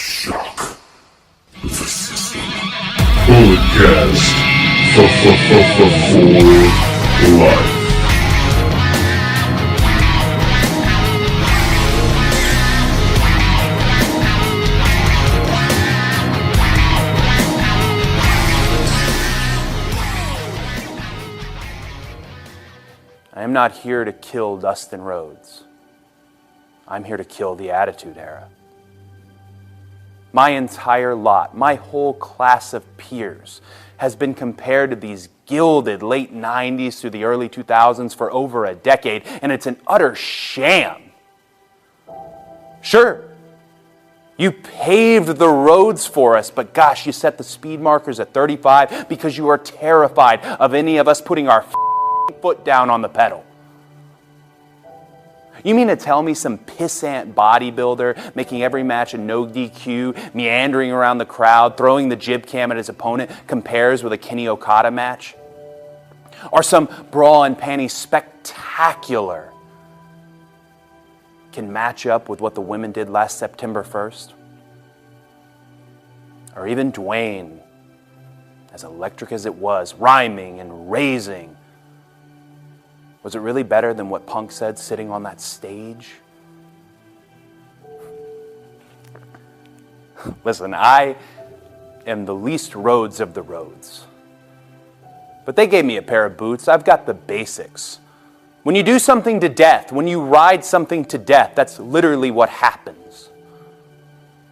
Shock the system. Bulletcast for life. I am not here to kill Dustin Rhodes. I'm here to kill the Attitude Era. My entire lot, my whole class of peers, has been compared to these gilded late 90s through the early 2000s for over a decade, and it's an utter sham. Sure, you paved the roads for us, but gosh, you set the speed markers at 35 because you are terrified of any of us putting our foot down on the pedal. You mean to tell me some pissant bodybuilder making every match a no DQ, meandering around the crowd, throwing the jib cam at his opponent compares with a Kenny Okada match? Or some bra and panties spectacular can match up with what the women did last September 1st? Or even Dwayne, as electric as it was, rhyming and raising, was it really better than what Punk said sitting on that stage? Listen, I am the least Rhodes of the Rhodes. But they gave me a pair of boots. I've got the basics. When you do something to death, when you ride something to death, that's literally what happens.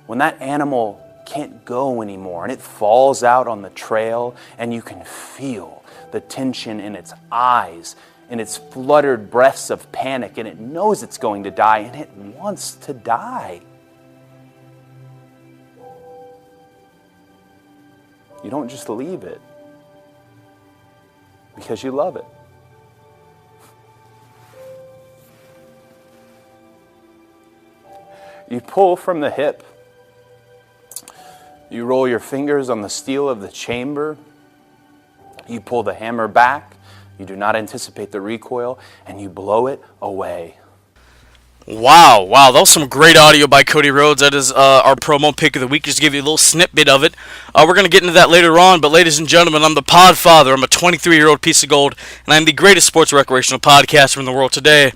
When that animal can't go anymore and it falls out on the trail and you can feel the tension in its eyes, in its fluttered breaths of panic, and it knows it's going to die, and it wants to die. You don't just leave it because you love it. You pull from the hip. You roll your fingers on the steel of the chamber. You pull the hammer back. You do not anticipate the recoil, and you blow it away. Wow, that was some great audio by Cody Rhodes. That is our promo pick of the week. Just to give you a little snippet of it. We're going to get into that later on, but ladies and gentlemen, I'm the Podfather. I'm a 23-year-old piece of gold, and I'm the greatest sports recreational podcaster in the world today.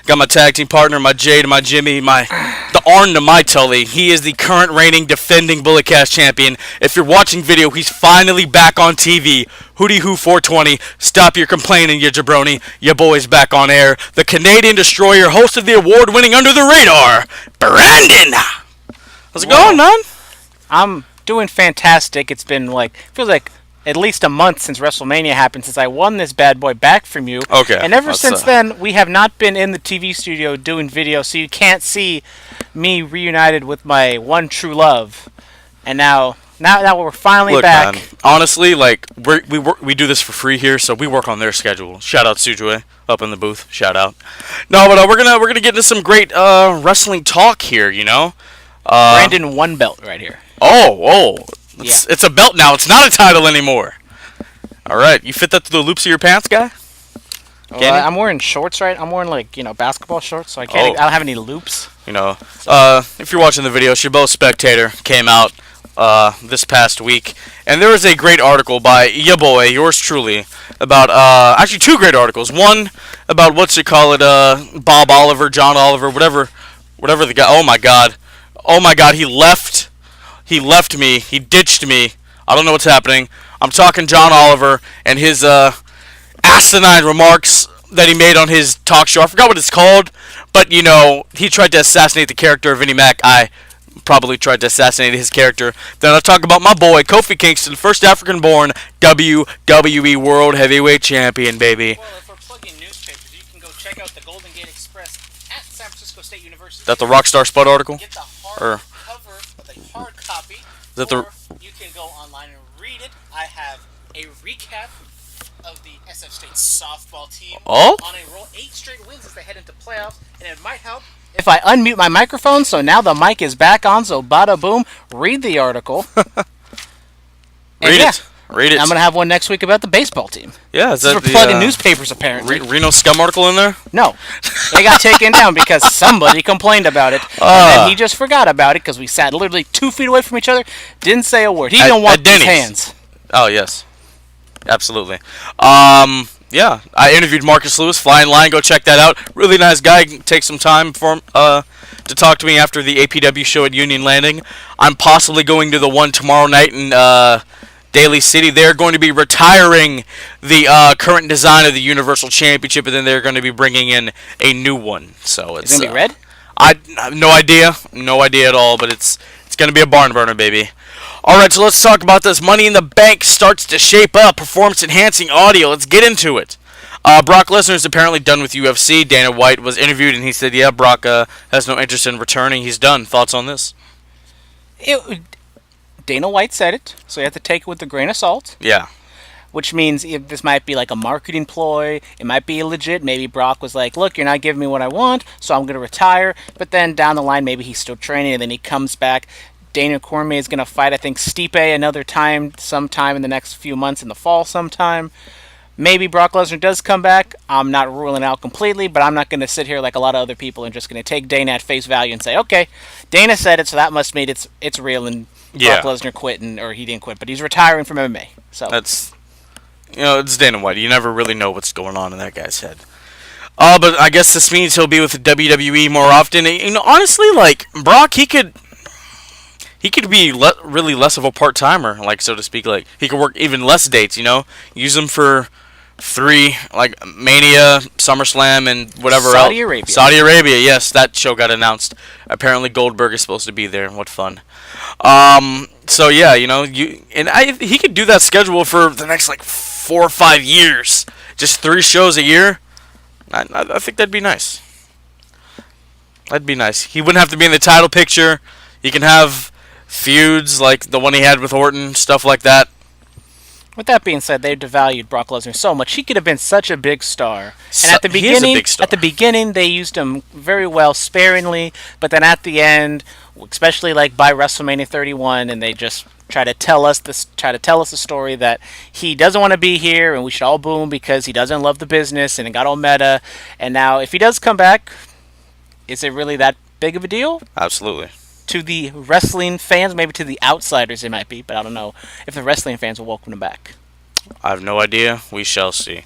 Got my tag team partner, my Jay to my Jimmy, the Arn to my Tully. He is the current reigning defending Bulletcast champion. If you're watching video, he's finally back on TV. Hootie Hoo 420. Stop your complaining, you jabroni. Your boy's back on air. The Canadian Destroyer, host of the award-winning Under the Radar, Brandon. How's it going, man? I'm doing fantastic. It's been feels like at least a month since WrestleMania happened, since I won this bad boy back from you. Okay. And ever since then, we have not been in the TV studio doing video, so you can't see me reunited with my one true love. And now we're finally back. Man, honestly, we do this for free here, so we work on their schedule. Shout out Sujue up in the booth. Shout out. No, but we're gonna get into some great wrestling talk here. You know, Brandon one belt right here. Oh. It's a belt now. It's not a title anymore. All right. You fit that to the loops of your pants, guy? Well, I'm wearing shorts, right? I'm wearing, basketball shorts, so I can't. I don't have any loops. If you're watching the video, Chabot Spectator came out this past week, and there was a great article by ya boy, yours truly, about actually two great articles. One about Bob Oliver, John Oliver, whatever the guy. Oh my God, he left. He left me. He ditched me. I don't know what's happening. I'm talking John Oliver and his asinine remarks that he made on his talk show. I forgot what it's called, but, he tried to assassinate the character of Vinnie Mac. I probably tried to assassinate his character. Then I'll talk about my boy, Kofi Kingston, first African-born WWE World Heavyweight Champion, baby. Well, if we're plugging newspapers, you can go check out the Golden Gate Express at San Francisco State University. Is that the Rockstar Spud article? Get the hard copy, you can go online and read it. I have a recap of the SF State softball team on a roll. 8 straight wins as they head into playoffs, and it might help if I unmute my microphone, so now the mic is back on, so bada boom, read the article. Read Read it. I'm going to have one next week about the baseball team. Yeah, is We're plugging newspapers, apparently. Reno Scum article in there? No. They got taken down because somebody complained about it. And then he just forgot about it because we sat literally 2 feet away from each other. Didn't say a word. He didn't wash his hands. Oh, yes. Absolutely. Yeah, I interviewed Marcus Lewis, Flying Lion. Go check that out. Really nice guy. Take some time for him to talk to me after the APW show at Union Landing. I'm possibly going to the one tomorrow night in Daly City. They're going to be retiring the current design of the Universal Championship, and then they're going to be bringing in a new one. So it's going to be red? I have no idea at all. But it's going to be a barn burner, baby. All right, so let's talk about this. Money in the Bank starts to shape up. Performance-enhancing audio. Let's get into it. Brock Lesnar is apparently done with UFC. Dana White was interviewed, and he said, yeah, Brock has no interest in returning. He's done. Thoughts on this? Dana White said it, so you have to take it with a grain of salt. Yeah. Which means if this might be like a marketing ploy. It might be legit. Maybe Brock was like, look, you're not giving me what I want, so I'm going to retire. But then down the line, maybe he's still training, and then he comes back. Daniel Cormier is going to fight, I think, Stipe another time, sometime in the next few months in the fall sometime. Maybe Brock Lesnar does come back. I'm not ruling out completely, but I'm not going to sit here like a lot of other people and just going to take Dana at face value and say, okay, Dana said it, so that must mean it's real, and Brock Lesnar quit, or he didn't quit, but he's retiring from MMA. So that's, it's Dana White. You never really know what's going on in that guy's head. But I guess this means he'll be with the WWE more often. Honestly, like, Brock, he could be really less of a part-timer, like, so to speak. Like, he could work even less dates, Use them for 3, like, Mania, SummerSlam, and whatever else. Saudi Arabia, yes, that show got announced. Apparently Goldberg is supposed to be there. What fun. So, yeah, he could do that schedule for the next, like, 4 or 5 years. Just 3 shows a year. I think that'd be nice. That'd be nice. He wouldn't have to be in the title picture. He can have feuds like the one he had with Orton, stuff like that. With that being said, they devalued Brock Lesnar so much. He could have been such a big star. And at the beginning, they used him very well, sparingly. But then at the end, especially like by WrestleMania 31, and they just try to tell us the story that he doesn't want to be here, and we should all boo him because he doesn't love the business, and it got all meta. And now, if he does come back, is it really that big of a deal? Absolutely. To the wrestling fans, maybe to the outsiders it might be, but I don't know if the wrestling fans will welcome him back. I have no idea. We shall see.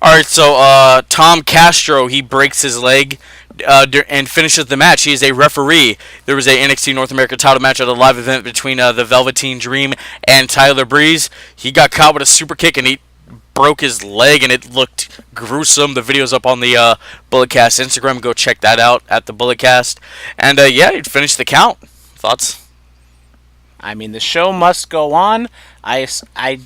Alright, so Tom Castro, he breaks his leg and finishes the match. He is a referee. There was a NXT North America title match at a live event between the Velveteen Dream and Tyler Breeze. He got caught with a super kick and he broke his leg, and it looked gruesome. The video's up on the Bulletcast Instagram. Go check that out at the Bulletcast. And yeah, he finished the count. Thoughts? I mean, the show must go on. I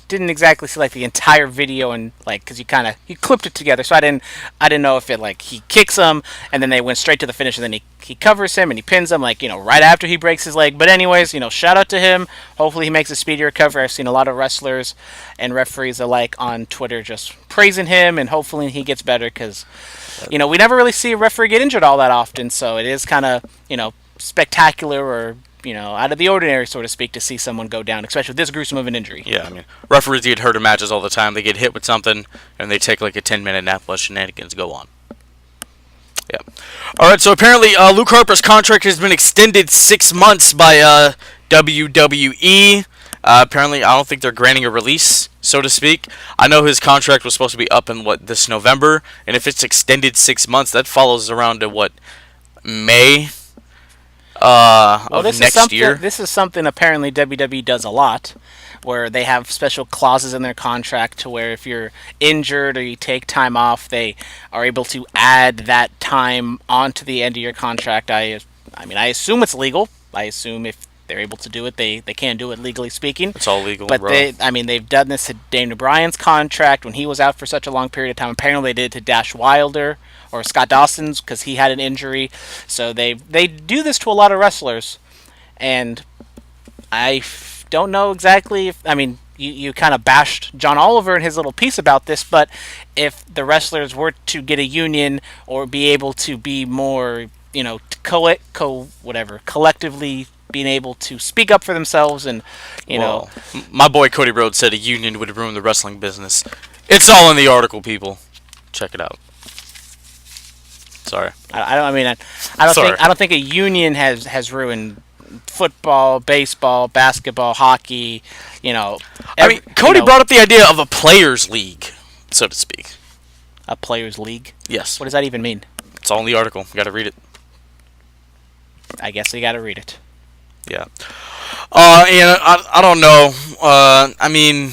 didn't exactly see like the entire video, and like because you clipped it together, so I didn't know if it like he kicks him and then they went straight to the finish, and then he covers him and he pins him like right after he breaks his leg. But anyways, shout out to him. Hopefully he makes a speedy recovery. I've seen a lot of wrestlers and referees alike on Twitter just praising him, and hopefully he gets better because we never really see a referee get injured all that often, so it is kind of spectacular or out of the ordinary, so to speak, to see someone go down, especially with this gruesome of an injury. Yeah, I mean, referees get hurt in matches all the time. They get hit with something, and they take like a 10-minute nap while shenanigans go on. Yeah. All right, so apparently Luke Harper's contract has been extended 6 months by WWE. Apparently, I don't think they're granting a release, so to speak. I know his contract was supposed to be up in, this November, and if it's extended 6 months, that follows around to, May? Next year. This is something apparently WWE does a lot, where they have special clauses in their contract to where if you're injured or you take time off, they are able to add that time onto the end of your contract. I assume it's legal. I assume if they're able to do it, they can do it legally speaking. It's all legal, but bro. They've done this to Daniel Bryan's contract when he was out for such a long period of time. Apparently, they did it to Dash Wilder or Scott Dawson's because he had an injury. So they do this to a lot of wrestlers, and I don't know exactly if you kind of bashed John Oliver in his little piece about this, but if the wrestlers were to get a union or be able to be more collectively being able to speak up for themselves and, you know. My boy Cody Rhodes said a union would ruin the wrestling business. It's all in the article, people. Check it out. Sorry. I don't think a union has ruined football, baseball, basketball, hockey. You know. Cody brought up the idea of a players' league, so to speak. A players' league? Yes. What does that even mean? It's all in the article. You got to read it. I guess you got to read it. Yeah. I don't know. I mean,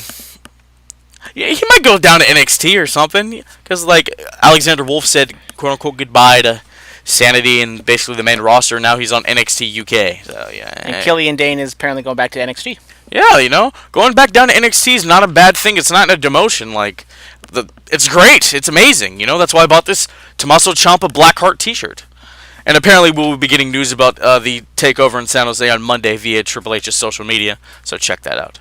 yeah, he might go down to NXT or something, because like Alexander Wolf said, quote unquote, goodbye to Sanity and basically the main roster. Now he's on NXT UK. So yeah. And Killian Dane is apparently going back to NXT. Yeah, you know, going back down to NXT is not a bad thing. It's not a demotion. Like, it's great. It's amazing. You know, that's why I bought this Tommaso Ciampa Blackheart T-shirt. And apparently we'll be getting news about the takeover in San Jose on Monday via Triple H's social media. So check that out.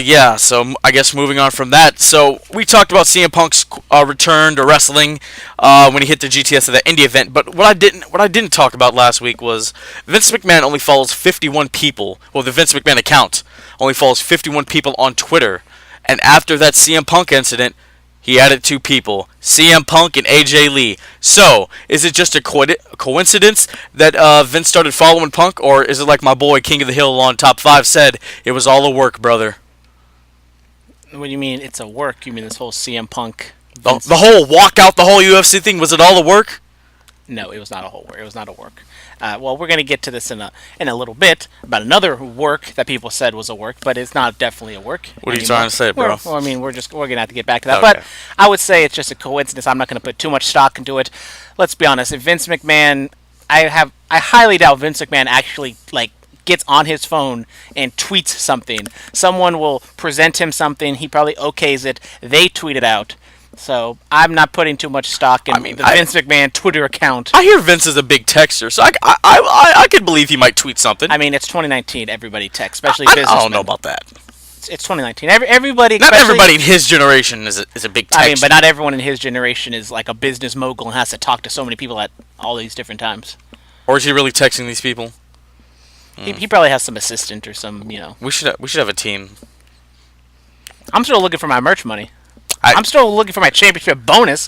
Yeah, so I guess moving on from that. So we talked about CM Punk's return to wrestling when he hit the GTS of the indie event. But what I didn't talk about last week was Vince McMahon only follows 51 people. Well, the Vince McMahon account only follows 51 people on Twitter. And after that CM Punk incident, he added 2 people, CM Punk and AJ Lee. So, is it just a coincidence that Vince started following Punk, or is it like my boy King of the Hill on Top 5 said, it was all a work, brother? What do you mean it's a work? You mean this whole CM Punk? The whole walkout, the whole UFC thing, was it all a work? No, it was not a whole work. It was not a work. Well, we're going to get to this in a little bit about another work that people said was a work, but it's not definitely a work. What are you trying to say, bro? Well, I mean, we're going to have to get back to that. Okay. But I would say it's just a coincidence. I'm not going to put too much stock into it. Let's be honest. If Vince McMahon, I highly doubt Vince McMahon actually gets on his phone and tweets something. Someone will present him something. He probably okays it. They tweet it out. So I'm not putting too much stock in the Vince McMahon Twitter account. I hear Vince is a big texter, so I could believe he might tweet something. I mean, it's 2019. Everybody texts, especially businessmen. I don't know about that. It's 2019. Everybody. Not everybody in his generation is a big texter. I mean, but not everyone in his generation is like a business mogul and has to talk to so many people at all these different times. Or is he really texting these people? He probably has some assistant or some, you know. We should have a team. I'm still looking for my merch money. I'm still looking for my championship bonus.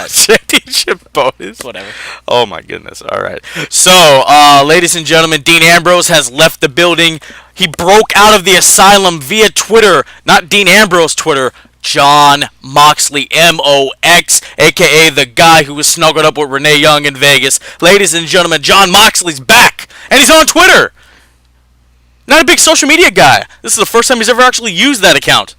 Championship bonus? Whatever. Oh, my goodness. All right. So, ladies and gentlemen, Dean Ambrose has left the building. He broke out of the asylum via Twitter. Not Dean Ambrose Twitter. Jon Moxley, M-O-X, a.k.a. the guy who was snuggled up with Renee Young in Vegas. Ladies and gentlemen, Jon Moxley's back. And he's on Twitter. Not a big social media guy. This is the first time he's ever actually used that account.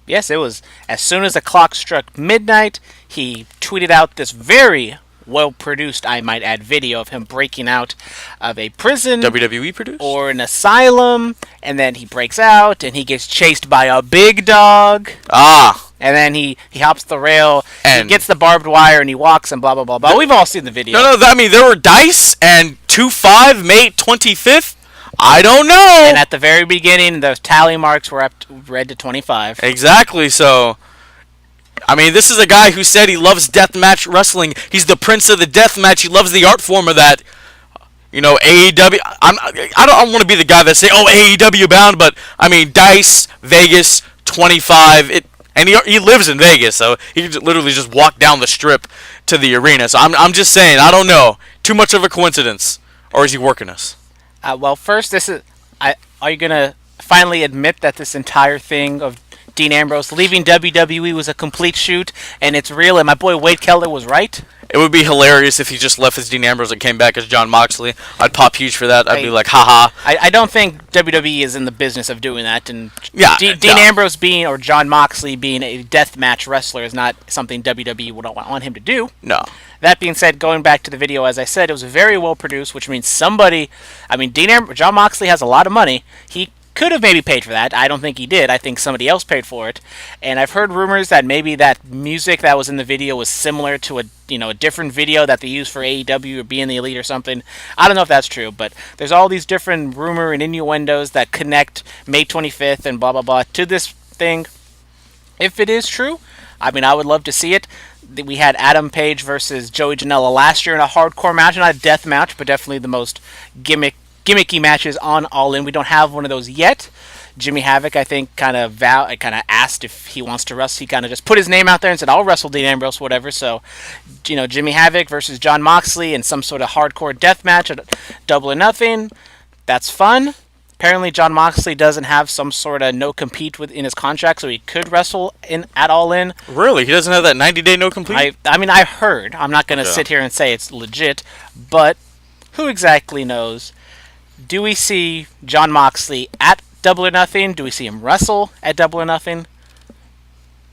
Yes, it was as soon as the clock struck midnight, he tweeted out this very well-produced, I might add, video of him breaking out of a prison. WWE produced? Or an asylum, and then he breaks out, and he gets chased by a big dog. Ah. And then he hops the rail, and he gets the barbed wire, and he walks, and blah, blah, blah, blah. We've all seen the video. No, I mean, there were dice, and 2-5, May 25th. I don't know. And at the very beginning, those tally marks were read to 25. Exactly. So, I mean, this is a guy who said he loves deathmatch wrestling. He's the prince of the deathmatch. He loves the art form of that. You know, AEW. I don't want to be the guy that say, "Oh, AEW bound," but I mean, Dice, Vegas, 25. And he lives in Vegas, so he could literally just walk down the strip to the arena. So I'm just saying, I don't know. Too much of a coincidence, or is he working us? Well, first, are you going to finally admit that this entire thing of Dean Ambrose leaving WWE was a complete shoot, and it's real, and my boy Wade Keller was right? It would be hilarious if he just left as Dean Ambrose and came back as Jon Moxley. I'd pop huge for that. I'd be like, haha. I don't think WWE is in the business of doing that, and yeah, Dean Ambrose being, or Jon Moxley being a deathmatch wrestler is not something WWE would want him to do. No. That being said, going back to the video, as I said, it was very well produced, which means Jon Moxley has a lot of money. He could have maybe paid for that. I don't think he did. I think somebody else paid for it. And I've heard rumors that maybe that music that was in the video was similar to a different video that they used for AEW or Being the Elite or something. I don't know if that's true, but there's all these different rumor and innuendos that connect May 25th and blah, blah, blah to this thing. If it is true, I mean, I would love to see it. we had Adam Page versus Joey Janela last year in a hardcore match, not a death match, but definitely the most gimmicky matches on All In. We don't have one of those yet. Jimmy Havoc, I think, kind of asked if he wants to wrestle. He kind of just put his name out there and said, "I'll wrestle Dean Ambrose, whatever." So, Jimmy Havoc versus Jon Moxley in some sort of hardcore death match at Double or Nothing. That's fun. Apparently, Jon Moxley doesn't have some sort of no compete within his contract, so he could wrestle at All In. Really? He doesn't have that 90-day no compete? I mean, I heard. I'm not going to sit here and say it's legit, but who exactly knows? Do we see Jon Moxley at Double or Nothing? Do we see him wrestle at Double or Nothing?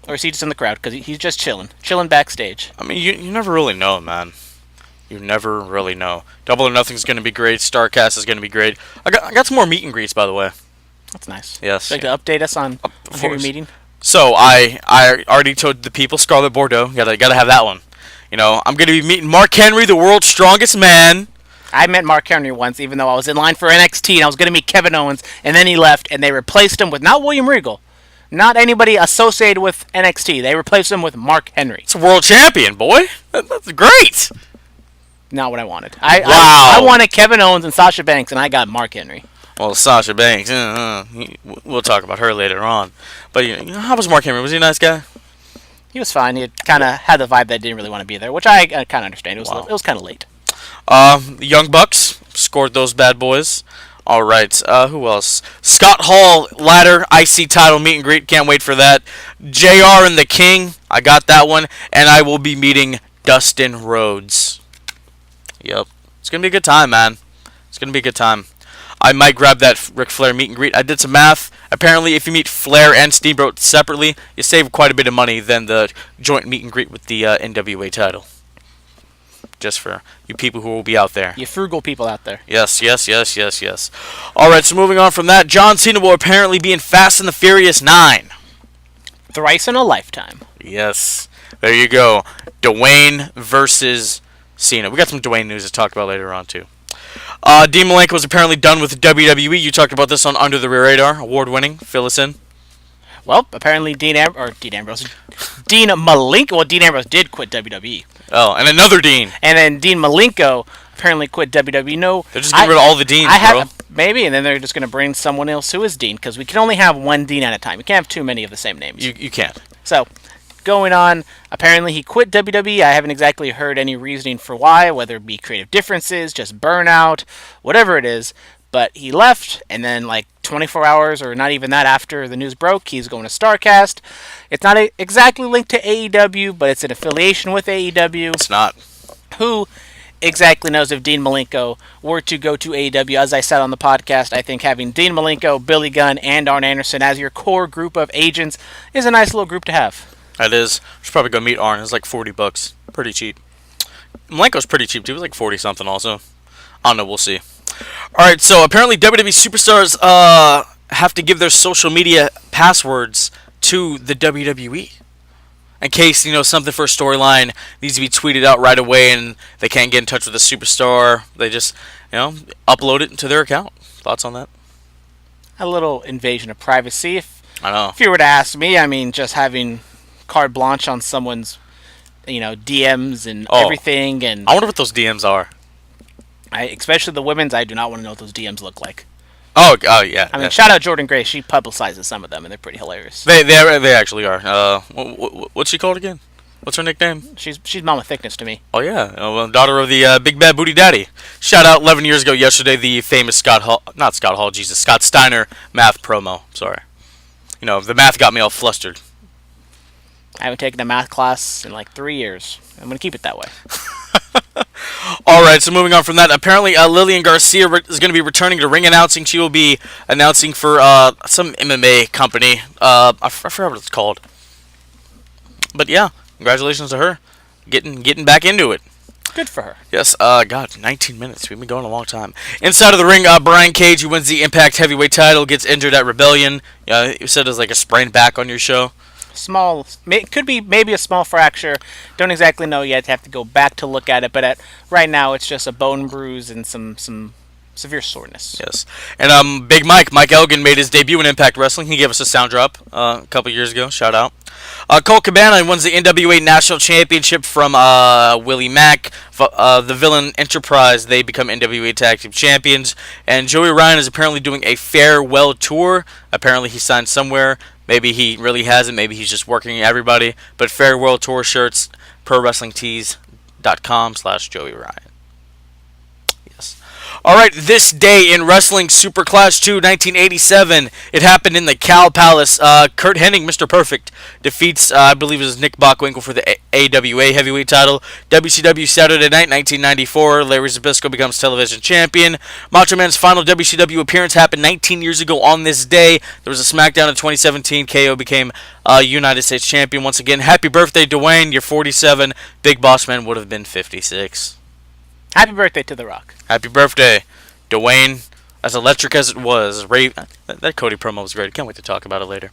Or is he just in the crowd? Because he's just chilling backstage. I mean, you never really know, man. You never really know. Double or Nothing's going to be great. StarCast is going to be great. I got some more meet and greets, by the way. That's nice. Yes. Would you like to update us on who you're meeting? So, I already told the people, Scarlet Bordeaux, gotta have that one. I'm going to be meeting Mark Henry, the world's strongest man. I met Mark Henry once, even though I was in line for NXT, and I was going to meet Kevin Owens, and then he left, and they replaced him with not William Regal, not anybody associated with NXT. They replaced him with Mark Henry. It's a world champion, boy. That's great. Not what I wanted. Wow. I wanted Kevin Owens and Sasha Banks, and I got Mark Henry. Well, Sasha Banks, we'll talk about her later on. But how was Mark Henry? Was he a nice guy? He was fine. He kind of had the vibe that didn't really want to be there, which I kind of understand. It was kind of late. The Young Bucks scored those bad boys. All right. Who else? Scott Hall ladder IC title meet and greet. Can't wait for that. JR and the King. I got that one, and I will be meeting Dustin Rhodes. Yep. It's gonna be a good time, man. It's gonna be a good time. I might grab that Ric Flair meet and greet. I did some math. Apparently, if you meet Flair and Steamboat separately, you save quite a bit of money than the joint meet and greet with the NWA title. Just for you people who will be out there. You frugal people out there. Yes. All right, so moving on from that, John Cena will apparently be in Fast and the Furious 9. Thrice in a lifetime. Yes. There you go. Dwayne versus Cena. We got some Dwayne news to talk about later on, too. Dean Malenko was apparently done with WWE. You talked about this on Under the Radar. Award-winning. Fill us in. Well, apparently Dean Malenko. Well, Dean Ambrose did quit WWE. Oh, and another Dean. And then Dean Malenko apparently quit WWE. No, they're just getting rid of all the Deans, bro. Maybe, and then they're just going to bring someone else who is Dean, because we can only have one Dean at a time. You can't have too many of the same names. You can't. So, going on, apparently he quit WWE. I haven't exactly heard any reasoning for why, whether it be creative differences, just burnout, whatever it is. But he left, and then 24 hours, or not even that, after the news broke, he's going to StarCast. It's not exactly linked to AEW, but it's an affiliation with AEW. It's not. Who exactly knows if Dean Malenko were to go to AEW? As I said on the podcast, I think having Dean Malenko, Billy Gunn, and Arn Anderson as your core group of agents is a nice little group to have. It is. I should probably go meet Arn. It's like $40. Pretty cheap. Malenko's pretty cheap, too. It was like 40-something also. I don't know. We'll see. Alright, so apparently WWE superstars have to give their social media passwords to the WWE. In case, something for a storyline needs to be tweeted out right away and they can't get in touch with the superstar. They just, upload it to their account. Thoughts on that? A little invasion of privacy. I know. If you were to ask me, I mean, just having carte blanche on someone's, DMs and everything. And I wonder what those DMs are. Especially the women's, I do not want to know what those DMs look like. Oh yeah. I mean, shout out Jordan Gray. She publicizes some of them, and they're pretty hilarious. They actually are. What's she called again? What's her nickname? She's Mama Thickness to me. Oh yeah, daughter of the Big Bad Booty Daddy. Shout out 11 years ago yesterday, the famous Scott Steiner math promo. Sorry. The math got me all flustered. I haven't taken a math class in 3 years. I'm going to keep it that way. Alright, so moving on from that, apparently Lillian Garcia is going to be returning to ring announcing. She will be announcing for some MMA company. I forgot what it's called. But yeah, congratulations to her. Getting back into it. Good for her. Yes, 19 minutes. We've been going a long time. Inside of the ring, Brian Cage, who wins the Impact Heavyweight title, gets injured at Rebellion. You said it was like a sprained back on your show. Small, could be maybe a small fracture. Don't exactly know yet. Have to go back to look at it. But right now, it's just a bone bruise and some severe soreness. Yes, and Big Mike Elgin made his debut in Impact Wrestling. He gave us a sound drop a couple years ago. Shout out. Colt Cabana wins the NWA National Championship from Willie Mack. The Villain Enterprise, they become NWA Tag Team Champions. And Joey Ryan is apparently doing a farewell tour. Apparently he signed somewhere. Maybe he really hasn't. Maybe he's just working everybody. But farewell tour shirts, ProWrestlingTees.com/Joey Ryan. Alright, this day in Wrestling Superclass 2, 1987, it happened in the Cow Palace. Kurt Hennig, Mr. Perfect, defeats, I believe it was Nick Bockwinkel for the AWA Heavyweight title. WCW Saturday Night, 1994, Larry Zbyszko becomes television champion. Macho Man's final WCW appearance happened 19 years ago on this day. There was a Smackdown in 2017. KO became United States champion once again. Happy birthday, Dwayne. You're 47. Big Boss Man would have been 56. Happy birthday to The Rock. Happy birthday, Dwayne. As electric as it was, that Cody promo was great. I can't wait to talk about it later.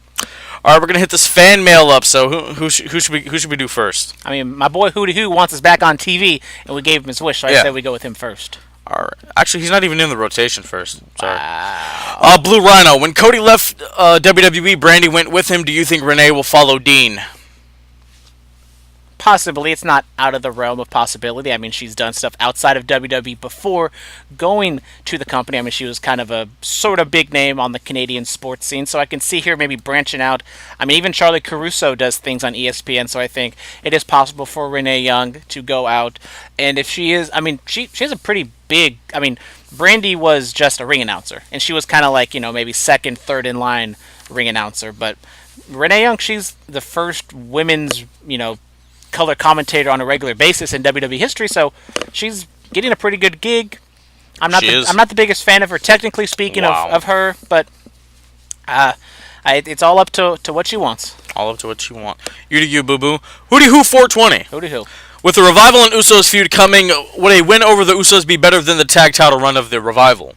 All right, we're gonna hit this fan mail up. So who should we do first? I mean, my boy Hootie Hoo wants us back on TV, and we gave him his wish, so I said we go with him first. All right. Actually, he's not even in the rotation first. Sorry. Wow. Blue Rhino. When Cody left WWE, Brandy went with him. Do you think Renee will follow Dean? Possibly. It's not out of the realm of possibility. I mean, she's done stuff outside of WWE before going to the company. I mean, she was kind of a sort of big name on the Canadian sports scene, so I can see her maybe branching out. I mean, even Charlie Caruso does things on ESPN, so I think it is possible for Renee Young to go out. And if she is, I mean, she has a pretty big, I mean, Brandy was just a ring announcer, and she was kind of like, maybe second, third in line ring announcer, but Renee Young, she's the first women's, color commentator on a regular basis in WWE history, so she's getting a pretty good gig. I'm not the biggest fan of her, technically speaking, of her, but it's all up to what she wants. All up to what she wants. You do you, boo-boo. Hootie Hoo 420. Hootie Hoo. With the Revival and Usos feud coming, would a win over the Usos be better than the tag title run of the Revival?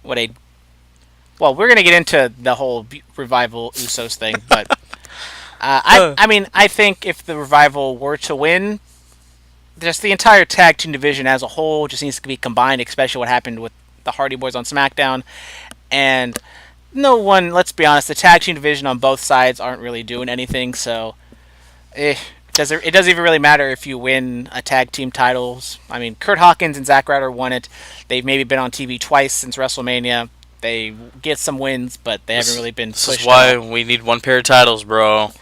Well, we're going to get into the whole Revival Usos thing, but I think if the Revival were to win, just the entire tag team division as a whole just needs to be combined, especially what happened with the Hardy Boys on SmackDown. And let's be honest, the tag team division on both sides aren't really doing anything, so it doesn't even really matter if you win a tag team titles. I mean, Kurt Hawkins and Zack Ryder won it. They've maybe been on TV twice since WrestleMania. They get some wins, but they haven't really been pushed. This is why we need one pair of titles, bro.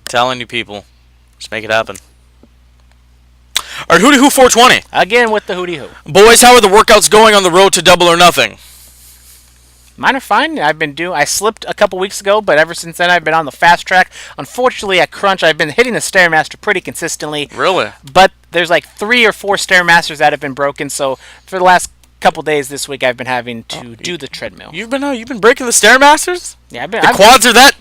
Telling you people. Just make it happen. Alright, Hootie Hoo 420. Again with the Hootie Hoo. Boys, how are the workouts going on the road to Double or Nothing? Mine are fine. I slipped a couple weeks ago, but ever since then I've been on the fast track. Unfortunately, at Crunch, I've been hitting the Stairmaster pretty consistently. Really? But there's like 3 or 4 Stairmasters that have been broken, so for the last couple days this week I've been having to do the treadmill. You've been breaking the Stairmasters? Yeah, the quads are that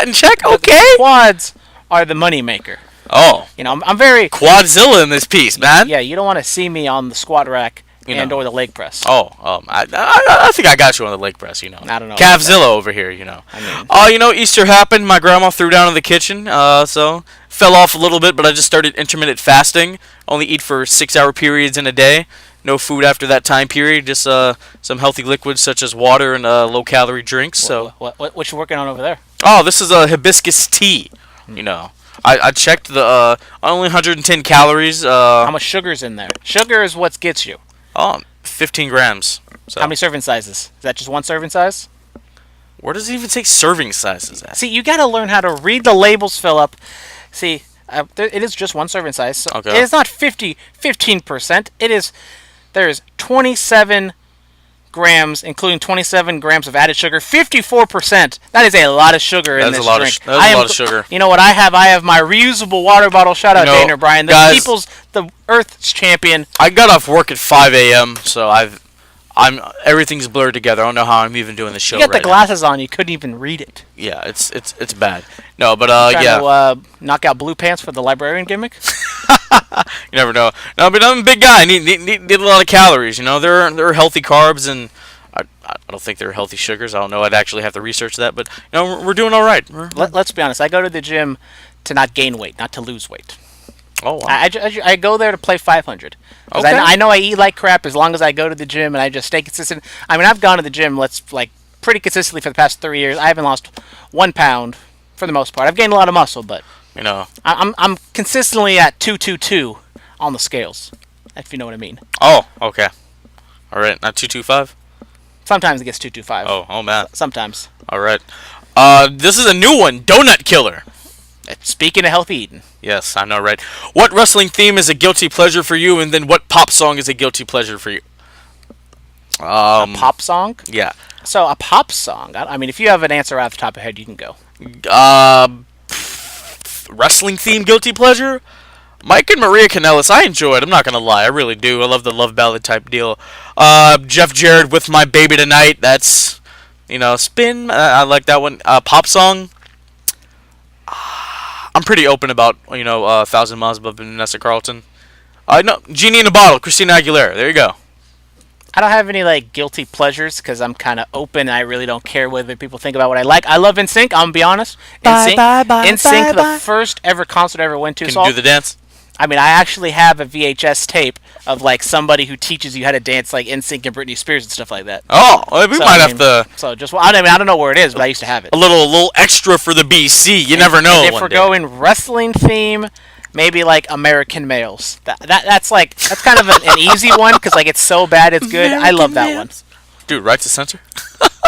in check? Okay. The quads are the money maker. Oh. I'm very Quadzilla in this piece, man. Yeah, you don't want to see me on the squat rack or the leg press. I think I got you on the leg press, I don't know. Calfzilla over here, Easter happened. My grandma threw down in the kitchen, so fell off a little bit, but I just started intermittent fasting. Only eat for 6-hour periods in a day. No food after that time period. Just some healthy liquids such as water and low-calorie drinks. So what you working on over there? Oh, this is a hibiscus tea. I checked the only 110 calories. How much sugar's in there? Sugar is what gets you. 15 grams. So. How many serving sizes? Is that just one serving size? Where does it even take serving sizes at? See, you got to learn how to read the labels, Philip. See, it is just one serving size. So okay. It is not 15%. There's 27 grams, including 27 grams of added sugar. 54%. That is a lot of sugar in this drink. That's a lot of sugar. You know what I have? I have my reusable water bottle. Shout out Dana Bryan, the Earth's champion. I got off work at 5 a.m., so everything's blurred together. I don't know how I'm even doing the show. You got the glasses on. You couldn't even read it. Yeah, it's bad. No, but to knock out blue pants for the librarian gimmick. You never know. No, but I'm a big guy. I need a lot of calories. There are healthy carbs, and I don't think they're healthy sugars. I don't know. I'd actually have to research that, but we're doing all right. Let's be honest. I go to the gym to not gain weight, not to lose weight. Oh, wow. I go there to play 500. Okay. I know I eat like crap as long as I go to the gym and I just stay consistent. I mean, I've gone to the gym pretty consistently for the past 3 years. I haven't lost 1 pound for the most part. I've gained a lot of muscle, but You know. I'm consistently at 222 on the scales, if you know what I mean. Oh, okay. All right, not 225. Sometimes it gets 225. Oh man. Sometimes. All right. This is a new one, Donut Killer. Speaking of healthy eating. Yes, I know, right? What wrestling theme is a guilty pleasure for you, and then what pop song is a guilty pleasure for you? A pop song? Yeah. So a pop song. I mean, if you have an answer out of the top of your head, you can go. Wrestling theme guilty pleasure? Mike and Maria Kanellis, I enjoy it. I'm not gonna lie, I really do. I love the love ballad type deal. Jeff Jarrett with My Baby Tonight. That's, spin. I like that one. Pop song. I'm pretty open about 1,000 Miles Above Vanessa Carlton. No, Genie in a Bottle, Christina Aguilera. There you go. I don't have any guilty pleasures because I'm kind of open. I really don't care whether people think about what I like. I love NSYNC. I'm gonna be honest. NSYNC, the first ever concert I ever went to. Can you do the dance? I mean, I actually have a VHS tape of somebody who teaches you how to dance like NSYNC and Britney Spears and stuff like that. Oh, we might have to. So I don't know where it is, but I used to have it. A little extra for the BC. You never know. If we're going wrestling theme, maybe American Males. That's kind of an easy one because it's so bad it's good. I love that one. Dude, right to censor?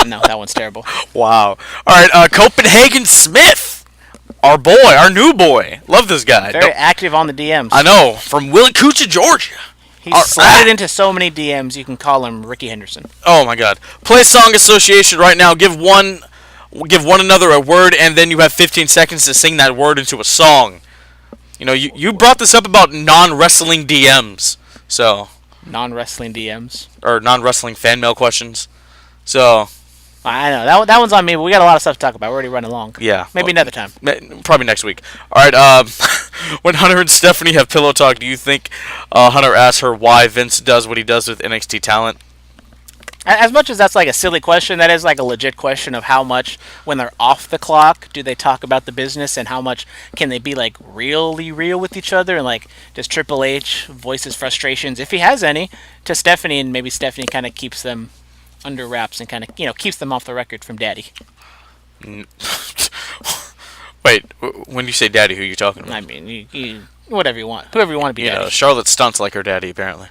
No, that one's terrible. Wow. All right, Copenhagen Smith. Our new boy. Love this guy. Very active on the DMs. I know. From Willacoochie, Georgia. He's slided into so many DMs, you can call him Ricky Henderson. Oh, my God. Play Song Association right now. Give one another a word, and then you have 15 seconds to sing that word into a song. You brought this up about non-wrestling DMs. So. Non-wrestling DMs? Or non-wrestling fan mail questions. So. I know. That one's on me, but we got a lot of stuff to talk about. We're already running long. Yeah. Maybe another time. Probably next week. All right. When Hunter and Stephanie have pillow talk, do you think Hunter asks her why Vince does what he does with NXT talent? As much as that's a silly question, that is a legit question of how much, when they're off the clock, do they talk about the business, and how much can they be really real with each other, and does Triple H voice his frustrations, if he has any, to Stephanie, and maybe Stephanie kind of keeps them under wraps and kind of keeps them off the record from Daddy. Wait, when you say Daddy, who are you talking about? I mean, you whatever you want, whoever you want to be. Daddy. Charlotte stunts like her daddy, apparently.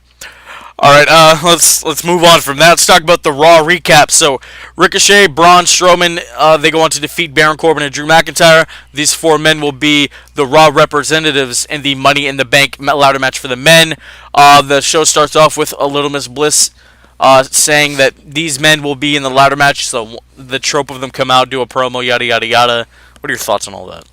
All right, let's move on from that. Let's talk about the Raw recap. So, Ricochet, Braun Strowman, they go on to defeat Baron Corbin and Drew McIntyre. These four men will be the Raw representatives in the Money in the Bank ladder match for the men. The show starts off with a Little Miss Bliss saying that these men will be in the ladder match. So the trope of them come out, do a promo, yada yada yada. What are your thoughts on all that?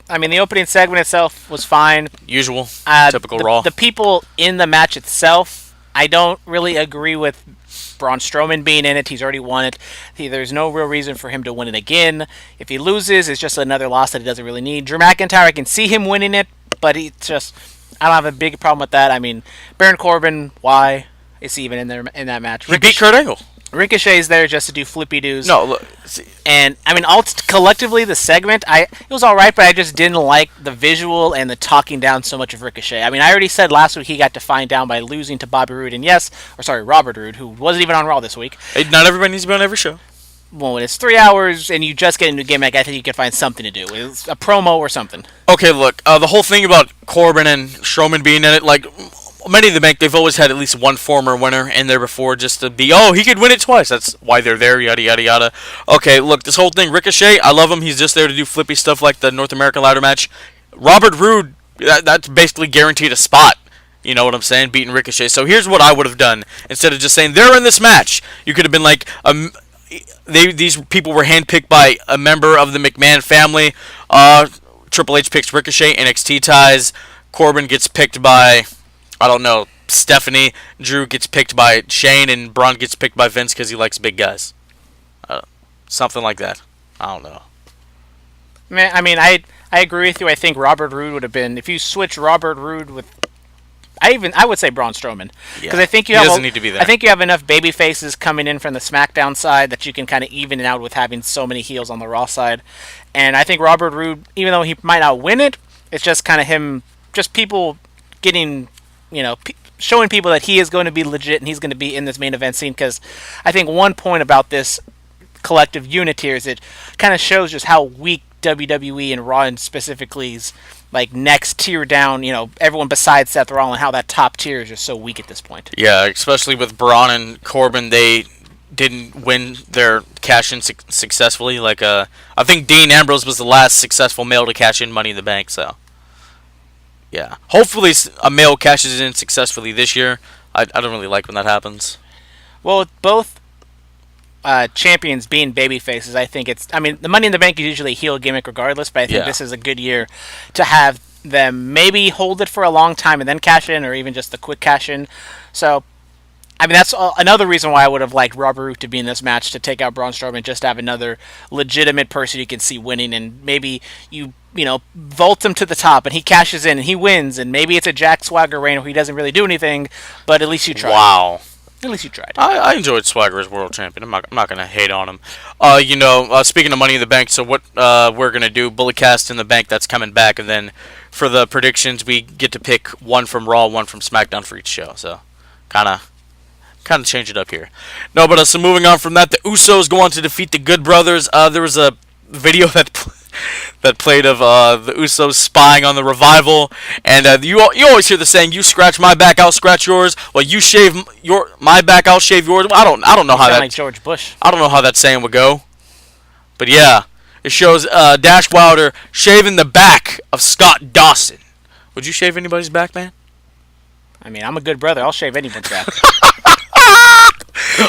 The opening segment itself was fine. Usual, typical the, Raw. The people in the match itself, I don't really agree with Braun Strowman being in it. He's already won it. There's no real reason for him to win it again. If he loses, it's just another loss that he doesn't really need. Drew McIntyre, I can see him winning it, but I don't have a big problem with that. Baron Corbin, why is he even in there in that match? He beat Kurt Angle. Ricochet's there just to do flippy doos. No, look. And collectively the segment, it was all right, but I just didn't like the visual and the talking down so much of Ricochet. I already said last week he got defined down by losing to Bobby Roode, and Robert Roode, who wasn't even on Raw this week. Hey, not everybody needs to be on every show. Well, when it's 3 hours and you just get into a gimmick, I think you can find something to do. It's a promo or something. Okay, look, the whole thing about Corbin and Strowman being in it, Money in the Bank, they've always had at least one former winner in there before just to be, he could win it twice. That's why they're there, yada, yada, yada. Okay, look, this whole thing, Ricochet, I love him. He's just there to do flippy stuff like the North American ladder match. Robert Roode, that's basically guaranteed a spot. You know what I'm saying? Beating Ricochet. So here's what I would have done. Instead of just saying, they're in this match, you could have been these people were handpicked by a member of the McMahon family. Triple H picks Ricochet, NXT ties. Corbin gets picked by, I don't know, Stephanie. Drew gets picked by Shane, and Braun gets picked by Vince because he likes big guys. Something like that. I don't know. I agree with you. I think Robert Roode would have been, if you switch Robert Roode with, I would say Braun Strowman, because I think he doesn't need to be there. I think you have enough baby faces coming in from the SmackDown side that you can kind of even it out with having so many heels on the Raw side. And I think Robert Roode, even though he might not win it, it's just kind of him, just people getting, showing people that he is going to be legit and he's going to be in this main event scene. Because I think one point about this collective unit here is it kind of shows just how weak WWE and Raw and specifically's like next tier down, everyone besides Seth Rollins, how that top tier is just so weak at this point. Yeah, especially with Braun and Corbin, they didn't win their cash-in successfully. I think Dean Ambrose was the last successful male to cash in Money in the Bank, so yeah. Hopefully a male cashes in successfully this year. I don't really like when that happens. Well, with both champions being baby faces, I think the Money in the Bank is usually a heel gimmick regardless, but I think this is a good year to have them maybe hold it for a long time and then cash in, or even just a quick cash in. So, that's another reason why I would have liked Robert Roode to be in this match, to take out Braun Strowman, just to have another legitimate person you can see winning, and maybe you vault him to the top and he cashes in and he wins, and maybe it's a Jack Swagger reign where he doesn't really do anything, but at least you tried. Wow. At least you tried. I enjoyed Swagger as world champion. I'm not going to hate on him. Speaking of Money in the Bank, so what we're going to do, Bullet Cast in the Bank, that's coming back, and then for the predictions, we get to pick one from Raw, one from SmackDown for each show. So, kind of change it up here. No, but so moving on from that, the Usos go on to defeat the Good Brothers. There was a video that played of the Usos spying on the Revival, and you always hear the saying, "You scratch my back, I'll scratch yours." Well, you shave my back, I'll shave yours. I don't know how that. Like George Bush. I don't know how that saying would go, but yeah, it shows Dash Wilder shaving the back of Scott Dawson. Would you shave anybody's back, man? I'm a good brother. I'll shave anyone's back.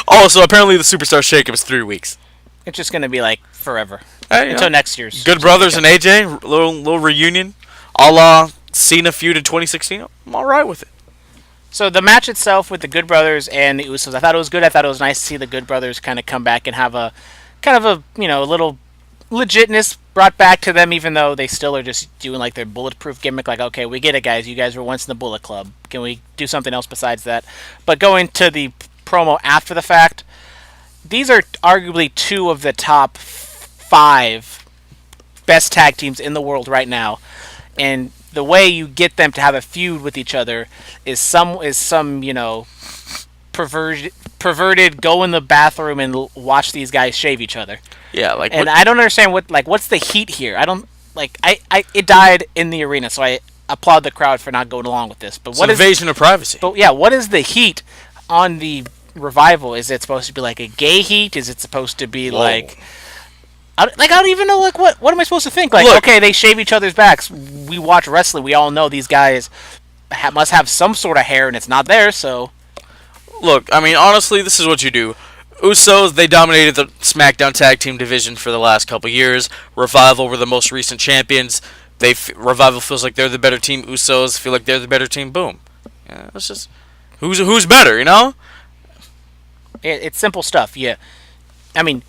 Oh, so apparently the Superstar Shake-Up is 3 weeks. It's just gonna be like forever. Hey, until next year's. Good Brothers and AJ, little reunion, a la Cena feud in 2016. I'm all right with it. So the match itself with the Good Brothers and the Usos, I thought it was good. I thought it was nice to see the Good Brothers kind of come back and have a little legitness brought back to them, even though they still are just doing like their bulletproof gimmick. Like, okay, we get it, guys. You guys were once in the Bullet Club. Can we do something else besides that? But going to the promo after the fact, these are arguably two of the top 5 best tag teams in the world right now, and the way you get them to have a feud with each other is some perverted go in the bathroom and watch these guys shave each other. Yeah, I don't understand what's the heat here. I don't it died in the arena, so I applaud the crowd for not going along with this. But what is invasion of privacy? But yeah, what is the heat on the Revival? Is it supposed to be like a gay heat? Is it supposed to be like I don't even know what am I supposed to think? Okay, they shave each other's backs. We watch wrestling. We all know these guys must have some sort of hair, and it's not there. So, look, honestly, this is what you do. Usos, they dominated the SmackDown Tag Team division for the last couple years. Revival were the most recent champions. Revival feels like they're the better team. Usos feel like they're the better team. Boom. Yeah, it's just who's better, It's simple stuff. Yeah,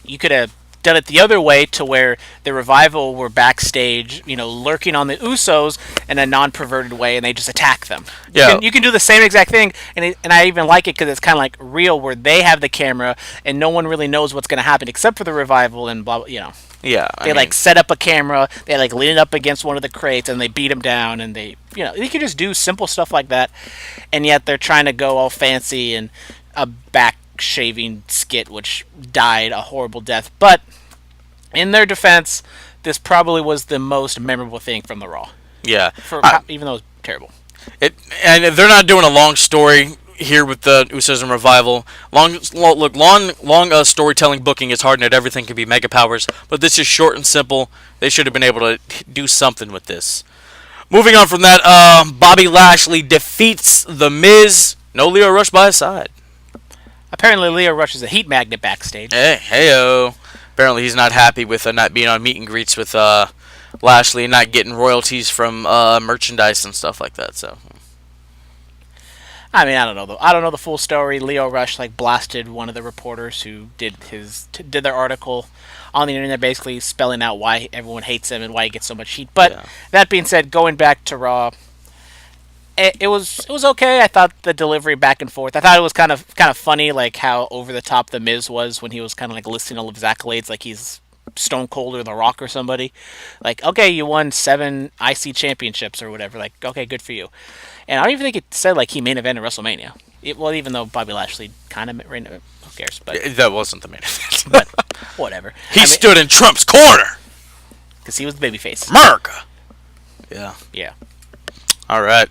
you could have done it the other way, to where the Revival were backstage, lurking on the Usos in a non-perverted way, and they just attack them. Yeah, you can do the same exact thing, and I even like it because it's kind of like real, where they have the camera and no one really knows what's going to happen except for the Revival, and blah, Yeah, they set up a camera, they lean it up against one of the crates, and they beat them down, and they can just do simple stuff like that, and yet they're trying to go all fancy and a back shaving skit, which died a horrible death. But in their defense, this probably was the most memorable thing from the Raw. Yeah, even though it was terrible. And they're not doing a long story here with the Usos and Revival. Long storytelling booking is hard, and everything can be mega powers. But this is short and simple. They should have been able to do something with this. Moving on from that, Bobby Lashley defeats The Miz. No Leo Rush by his side. Apparently, Leo Rush is a heat magnet backstage. Hey-o. Apparently, he's not happy with not being on meet and greets with Lashley and not getting royalties from merchandise and stuff like that. So, I don't know though. I don't know the full story. Leo Rush blasted one of the reporters who did their article on the internet, basically spelling out why everyone hates him and why he gets so much heat. But that being said, going back to Raw, it was okay. I thought the delivery back and forth. I thought it was kind of funny, how over the top the Miz was when he was kind of listing all of his accolades, like he's Stone Cold or The Rock or somebody. Okay, you won 7 IC championships or whatever. Okay, good for you. And I don't even think it said he main evented WrestleMania. Even though Bobby Lashley kind of ran it, who cares? But that wasn't the main event. But Whatever. He stood in Trump's corner. Because he was the babyface. America. Yeah. Yeah. All right.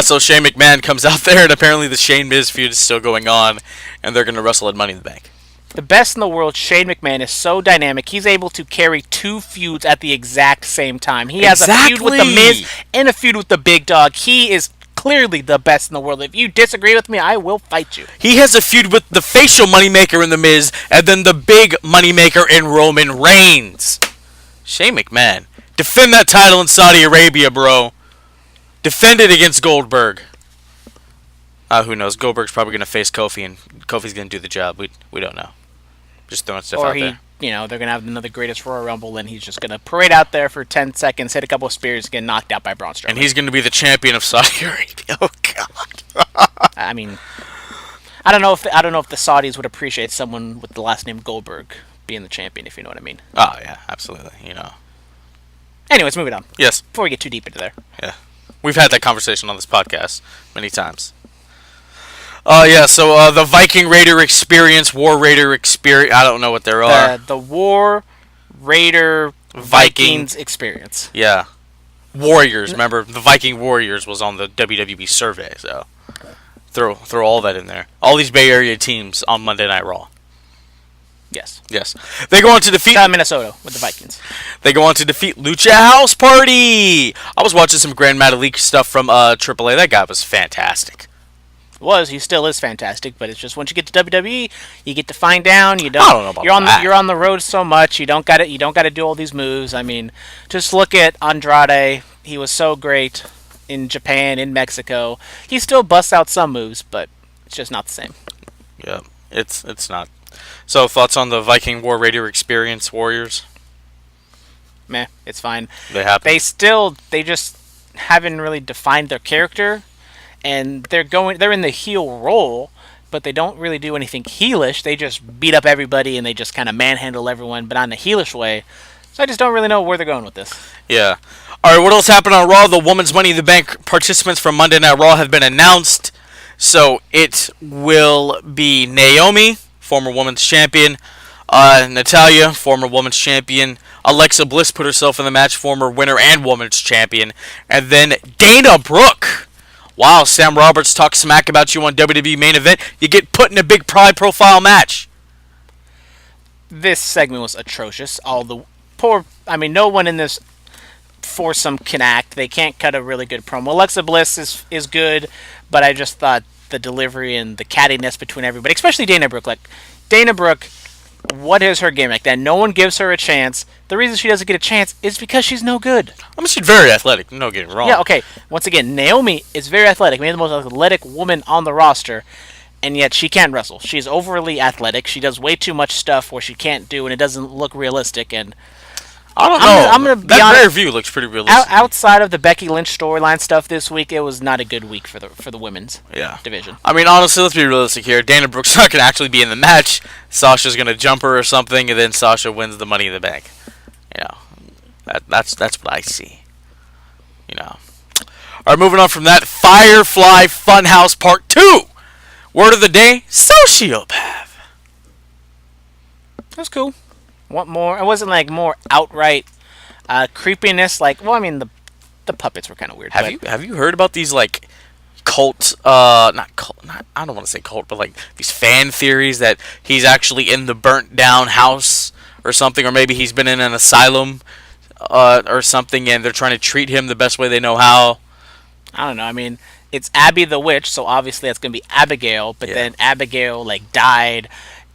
So Shane McMahon comes out there, and apparently the Shane Miz feud is still going on, and they're going to wrestle at Money in the Bank. The best in the world, Shane McMahon, is so dynamic. He's able to carry 2 feuds at the exact same time. He has a feud with the Miz and a feud with the Big Dog. He is clearly the best in the world. If you disagree with me, I will fight you. He has a feud with the facial moneymaker in the Miz, and then the big moneymaker in Roman Reigns. Shane McMahon, defend that title in Saudi Arabia, bro. Defend it against Goldberg. Who knows? Goldberg's probably going to face Kofi, and Kofi's going to do the job. We don't know. Just throwing stuff out there. They're going to have another Greatest Royal Rumble, and he's just going to parade out there for 10 seconds, hit a couple of spears, get knocked out by Braun Strowman. And he's going to be the champion of Saudi Arabia. Oh, God. I mean, I don't know if the Saudis would appreciate someone with the last name Goldberg being the champion, if you know what I mean. Oh, yeah, absolutely. Anyways, moving on. Yes. Before we get too deep into there. Yeah. We've had that conversation on this podcast many times. So the Viking Raider experience, War Raider experience, I don't know what there are. The War Raider Vikings experience. Yeah. Warriors, remember? The Viking Warriors was on the WWE survey, so throw all that in there. All these Bay Area teams on Monday Night Raw. Yes. They go on to defeat Minnesota with the Vikings. They go on to defeat Lucha House Party. I was watching some Grand Metalik stuff from AAA. That guy was fantastic. He still is fantastic, but it's just once you get to WWE, you get to find down. I don't know about that. You're on the road so much. You don't got to do all these moves. I mean, just look at Andrade. He was so great in Japan, in Mexico. He still busts out some moves, but it's just not the same. Yeah, it's not. So, thoughts on the Viking War Raider experience, Warriors? Meh, it's fine. They just haven't really defined their character, and they're in the heel role, but they don't really do anything heelish. They just beat up everybody, and they just kind of manhandle everyone, but on a heelish way. So I just don't really know where they're going with this. Yeah. All right, what else happened on Raw? The Women's Money in the Bank participants from Monday Night Raw have been announced. So it will be Naomi, former women's champion, Natalya, former women's champion, Alexa Bliss put herself in the match, former winner and women's champion, and then Dana Brooke. Wow, Sam Roberts talks smack about you on WWE Main Event. You get put in a big Pride profile match. This segment was atrocious. No one in this foursome can act. They can't cut a really good promo. Alexa Bliss is good, but I just thought the delivery and the cattiness between everybody, especially Dana Brooke. Dana Brooke, what is her gimmick? That no one gives her a chance. The reason she doesn't get a chance is because she's no good. I mean, she's very athletic. No getting wrong. Yeah, okay. Once again, Naomi is very athletic. Maybe the most athletic woman on the roster, and yet she can't wrestle. She's overly athletic. She does way too much stuff where she can't do, and it doesn't look realistic. And I don't know. I'm gonna be honest. That rare view looks pretty realistic. Outside of the Becky Lynch storyline stuff this week, it was not a good week for the women's division. I mean, honestly, let's be realistic here. Dana Brooke's not going to actually be in the match. Sasha's going to jump her or something, and then Sasha wins the Money in the Bank. That's what I see. All right, moving on from that, Firefly Funhouse Part 2. Word of the day, sociopath. That's cool. Want more? It wasn't more outright creepiness. The puppets were kind of weird. Have you heard about these cult? Not cult. I don't want to say cult, but these fan theories that he's actually in the burnt down house or something, or maybe he's been in an asylum or something, and they're trying to treat him the best way they know how. I don't know. I mean, it's Abby the Witch, so obviously that's going to be Abigail. But then Abigail died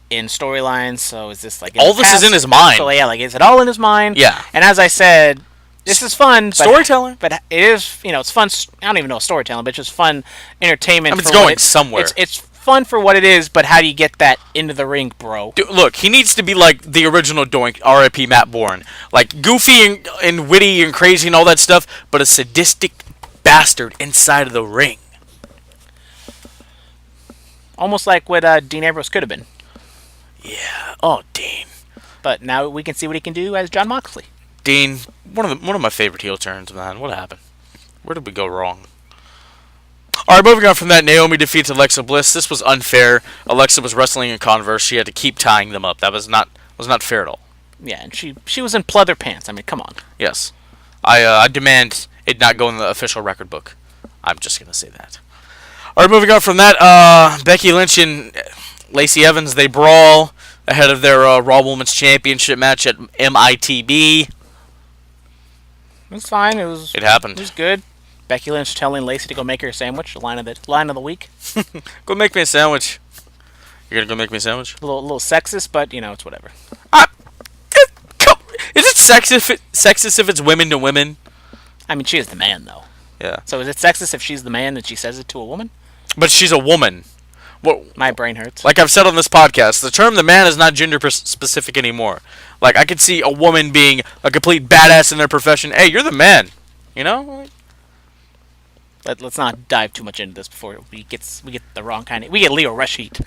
in storylines, so is this all this is in his mind? So is it all in his mind? Yeah. And as I said, this is fun storytelling, but it is it's fun. I don't even know storytelling, but it's just fun entertainment. I mean, it's going somewhere. It's fun for what it is, but how do you get that into the ring, bro? Dude, look, he needs to be like the original Doink, R.I.P. Matt Bourne, goofy and witty and crazy and all that stuff, but a sadistic bastard inside of the ring. Almost like what Dean Ambrose could have been. Yeah. Oh, Dean. But now we can see what he can do as Jon Moxley. Dean, one of my favorite heel turns, man. What happened? Where did we go wrong? All right, moving on from that, Naomi defeats Alexa Bliss. This was unfair. Alexa was wrestling in Converse. She had to keep tying them up. That was not was not fair at all. Yeah, and she was in pleather pants. I mean, come on. Yes. I demand it not go in the official record book. I'm just going to say that. All right, moving on from that, Becky Lynch and Lacey Evans, they brawl ahead of their Raw Women's Championship match at MITB. It was fine. It happened. It was good. Becky Lynch telling Lacey to go make her a sandwich. The line of the week. Go make me a sandwich. You're gonna go make me a sandwich? A little sexist, but it's whatever. Is it sexist if it's women to women? I mean, she is the man, though. Yeah. So is it sexist if she's the man and she says it to a woman? But she's a woman. What? My brain hurts. Like I've said on this podcast, the term "the man" is not gender specific anymore. Like I could see a woman being a complete badass in their profession. Hey, you're the man. You know. Let's not dive too much into this before we get the wrong kind of... We get Leo Rush heat.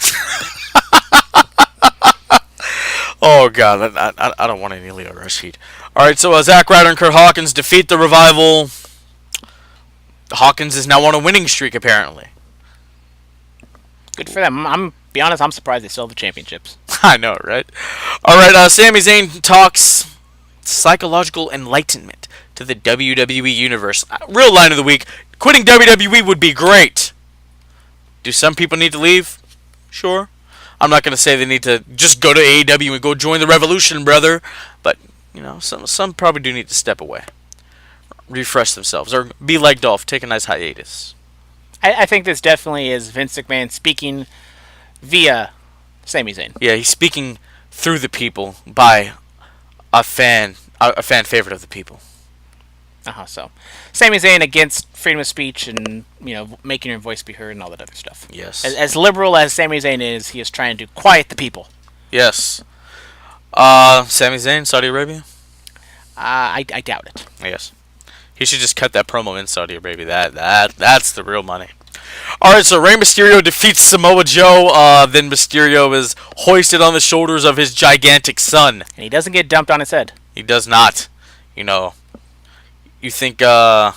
Oh, God. I don't want any Leo Rush heat. All right, so Zack Ryder and Kurt Hawkins defeat the Revival. Hawkins is now on a winning streak, apparently. Good for them. Be honest, I'm surprised they still have the championships. I know, right? All right, Sami Zayn talks psychological enlightenment to the WWE Universe. Real line of the week. Quitting WWE would be great. Do some people need to leave? Sure. I'm not going to say they need to just go to AEW and go join the revolution, brother. But, some probably do need to step away. Refresh themselves. Or be like Dolph. Take a nice hiatus. I think this definitely is Vince McMahon speaking via Sami Zayn. Yeah, he's speaking through the people by a fan favorite of the people. So Sami Zayn against freedom of speech and making your voice be heard and all that other stuff. Yes. As liberal as Sami Zayn is, he is trying to quiet the people. Yes. Sami Zayn, Saudi Arabia? I doubt it. Yes. He should just cut that promo in Saudi Arabia. That's the real money. All right, so Rey Mysterio defeats Samoa Joe. Then Mysterio is hoisted on the shoulders of his gigantic son. And he doesn't get dumped on his head. He does not. You think, I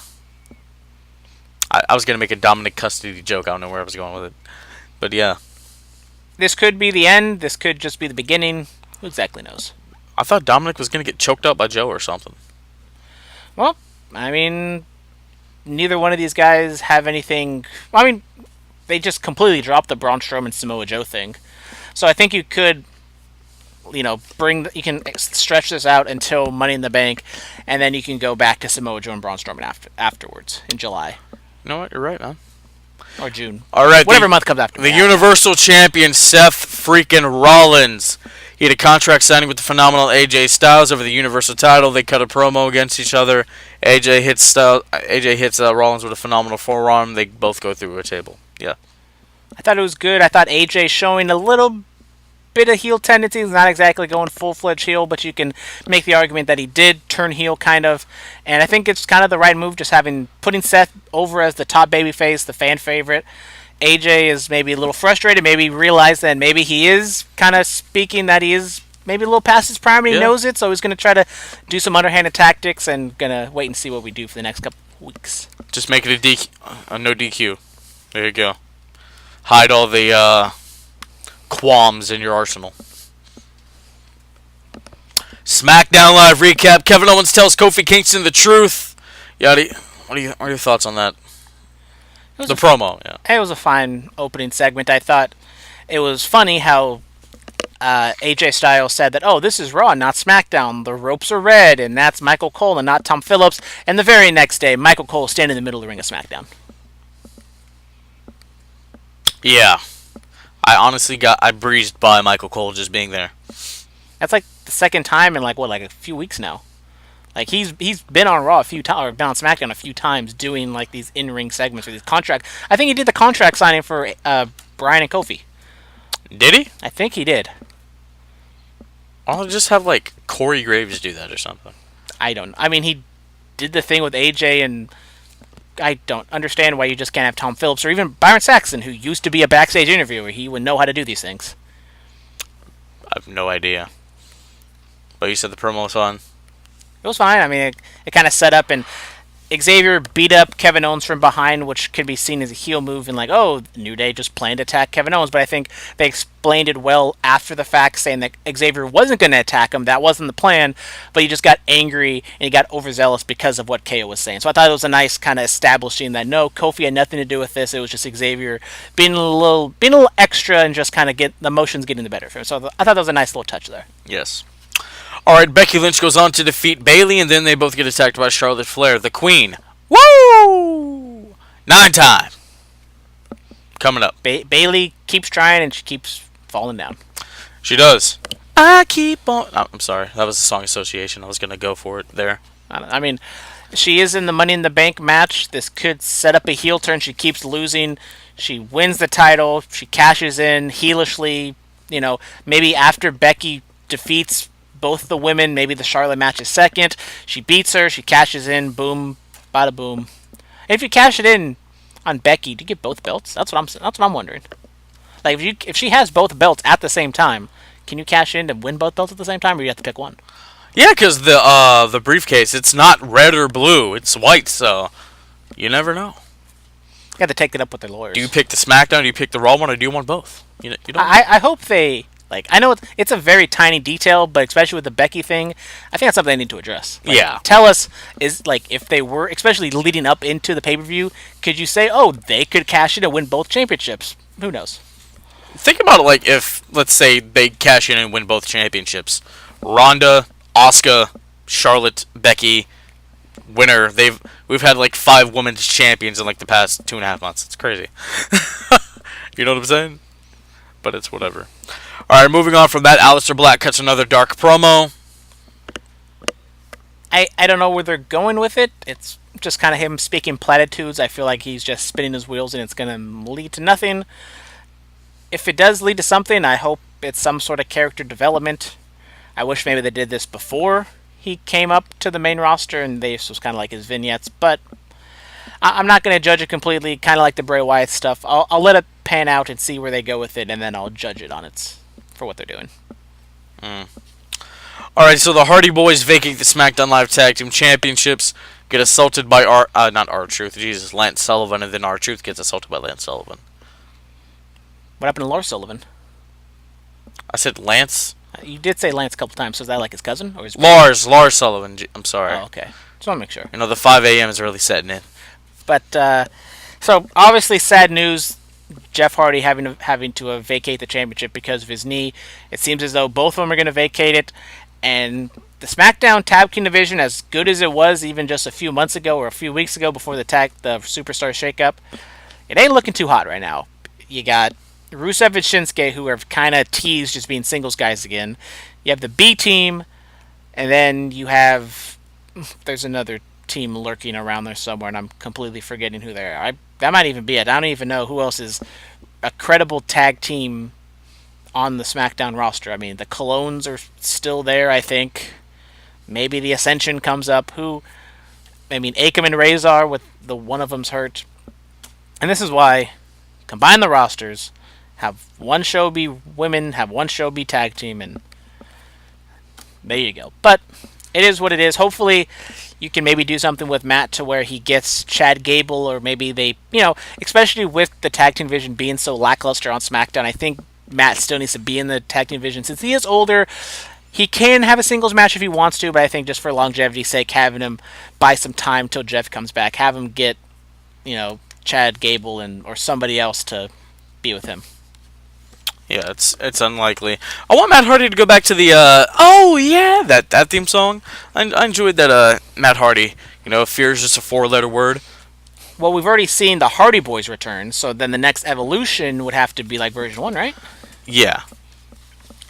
was going to make a Dominic custody joke. I don't know where I was going with it. But, yeah. This could be the end. This could just be the beginning. Who exactly knows? I thought Dominic was going to get choked up by Joe or something. Well, I mean, neither one of these guys have anything... I mean, they just completely dropped the Braun Strowman Samoa Joe thing. So I think you could... you can stretch this out until Money in the Bank, and then you can go back to Samoa Joe and Braun Strowman afterwards in July. You know what? You're right, man. Or June. All right. Whatever month comes after. The Universal Champion, Seth freaking Rollins. He had a contract signing with the phenomenal AJ Styles over the Universal title. They cut a promo against each other. AJ hits Rollins with a phenomenal forearm. They both go through a table. Yeah. I thought it was good. I thought AJ showing a little bit of heel tendencies, not exactly going full-fledged heel, but you can make the argument that he did turn heel kind of, and I think it's kind of the right move, just putting Seth over as the top babyface, the fan favorite. AJ is maybe a little frustrated, maybe realized that maybe he is kind of speaking that he is maybe a little past his prime and he knows it, so he's going to try to do some underhanded tactics and going to wait and see what we do for the next couple weeks. Just make it a no DQ. There you go. Hide all the qualms in your arsenal. Smackdown Live recap. Kevin Owens tells Kofi Kingston the truth. Yadi, what are your thoughts on that? The promo, yeah. It was a fine opening segment. I thought it was funny how AJ Styles said that, this is Raw, not SmackDown. The ropes are red, and that's Michael Cole and not Tom Phillips. And the very next day, Michael Cole standing in the middle of the ring of SmackDown. Yeah. I breezed by Michael Cole just being there. That's like the second time in a few weeks now. Like he's been on Raw a few times, or been on SmackDown a few times, doing like these in-ring segments or these contracts. I think he did the contract signing for Bryan and Kofi. Did he? I think he did. I'll just have like Corey Graves do that or something. I mean, he did the thing with AJ, and I don't understand why you just can't have Tom Phillips or even Byron Saxton, who used to be a backstage interviewer. He would know how to do these things. I have no idea. But you said the promo was on. It was fine. I mean, it kind of set up, and Xavier beat up Kevin Owens from behind, which could be seen as a heel move, and like, oh, New Day just planned to attack Kevin Owens. But I think they explained it well after the fact, saying that Xavier wasn't going to attack him. That wasn't the plan, but he just got angry and he got overzealous because of what KO was saying. So I thought it was a nice kind of establishing that no, Kofi had nothing to do with this. It was just Xavier being a little extra and just kind of get the emotions getting the better for him. So I thought that was a nice little touch there. Yes. All right, Becky Lynch goes on to defeat Bayley, and then they both get attacked by Charlotte Flair, the Queen. Woo! 9-time. Coming up. Bayley keeps trying, and she keeps falling down. She does. I keep on... Oh, I'm sorry. That was a song association. I was going to go for it there. I mean, she is in the Money in the Bank match. This could set up a heel turn. She keeps losing. She wins the title. She cashes in heelishly. Maybe after Becky defeats both the women, maybe the Charlotte match is second. She beats her. She cashes in. Boom. Bada boom. And if you cash it in on Becky, do you get both belts? That's what I'm wondering. Like if she has both belts at the same time, can you cash in and win both belts at the same time, or do you have to pick one? Yeah, because the briefcase, it's not red or blue, it's white, so you never know. You have to take it up with their lawyers. Do you pick the SmackDown? Do you pick the Raw one, or do you want both? You don't. I hope they I know it's a very tiny detail, but especially with the Becky thing, I think that's something they need to address. Yeah. Tell us if they were, especially leading up into the pay-per-view, could you say, oh, they could cash in and win both championships? Who knows? Think about it if, let's say, they cash in and win both championships. Ronda, Asuka, Charlotte, Becky, winner. We've had 5 women's champions in the past 2.5 months. It's crazy. You know what I'm saying? But it's whatever. Alright, moving on from that, Aleister Black cuts another dark promo. I don't know where they're going with it. It's just kind of him speaking platitudes. I feel like he's just spinning his wheels and it's going to lead to nothing. If it does lead to something, I hope it's some sort of character development. I wish maybe they did this before he came up to the main roster and this was kind of like his vignettes, but I'm not going to judge it completely, kind of like the Bray Wyatt stuff. I'll let it pan out and see where they go with it, and then I'll judge it on for what they're doing. Alright, so the Hardy Boys vacate the SmackDown Live Tag Team Championships, get assaulted by Lance Sullivan, and then R-Truth gets assaulted by Lance Sullivan. What happened to Lars Sullivan? I said Lance? You did say Lance a couple times, so is that like his cousin? Or his Lars Sullivan, I'm sorry. Oh, okay. Just want to make sure. The 5 a.m. is really setting in. But, so, obviously sad news, Jeff Hardy having to vacate the championship because of his knee. It seems as though both of them are going to vacate it, and the SmackDown Tag Team division, as good as it was even just a few months ago or a few weeks ago before the Superstar shakeup, it ain't looking too hot right now. You got Rusev and Shinsuke, who are kind of teased just being singles guys again. You have the B team, and then you have... There's another team lurking around there somewhere, and I'm completely forgetting who they are. That might even be it. I don't even know who else is a credible tag team on the SmackDown roster. I mean, the Colognes are still there, I think. Maybe the Ascension comes up. Akam and Razor, with the one of them's hurt. And this is why, combine the rosters, have one show be women, have one show be tag team, and there you go. But it is what it is. Hopefully, you can maybe do something with Matt to where he gets Chad Gable, or maybe they, especially with the tag team division being so lackluster on SmackDown, I think Matt still needs to be in the tag team division. Since he is older, he can have a singles match if he wants to, but I think just for longevity's sake, having him buy some time till Jeff comes back, have him get, Chad Gable or somebody else to be with him. Yeah, it's unlikely. I want Matt Hardy to go back to the that theme song. I enjoyed that Matt Hardy. Fear is just a 4-letter word. Well, we've already seen the Hardy Boys return, so then the next evolution would have to be like version 1, right? Yeah.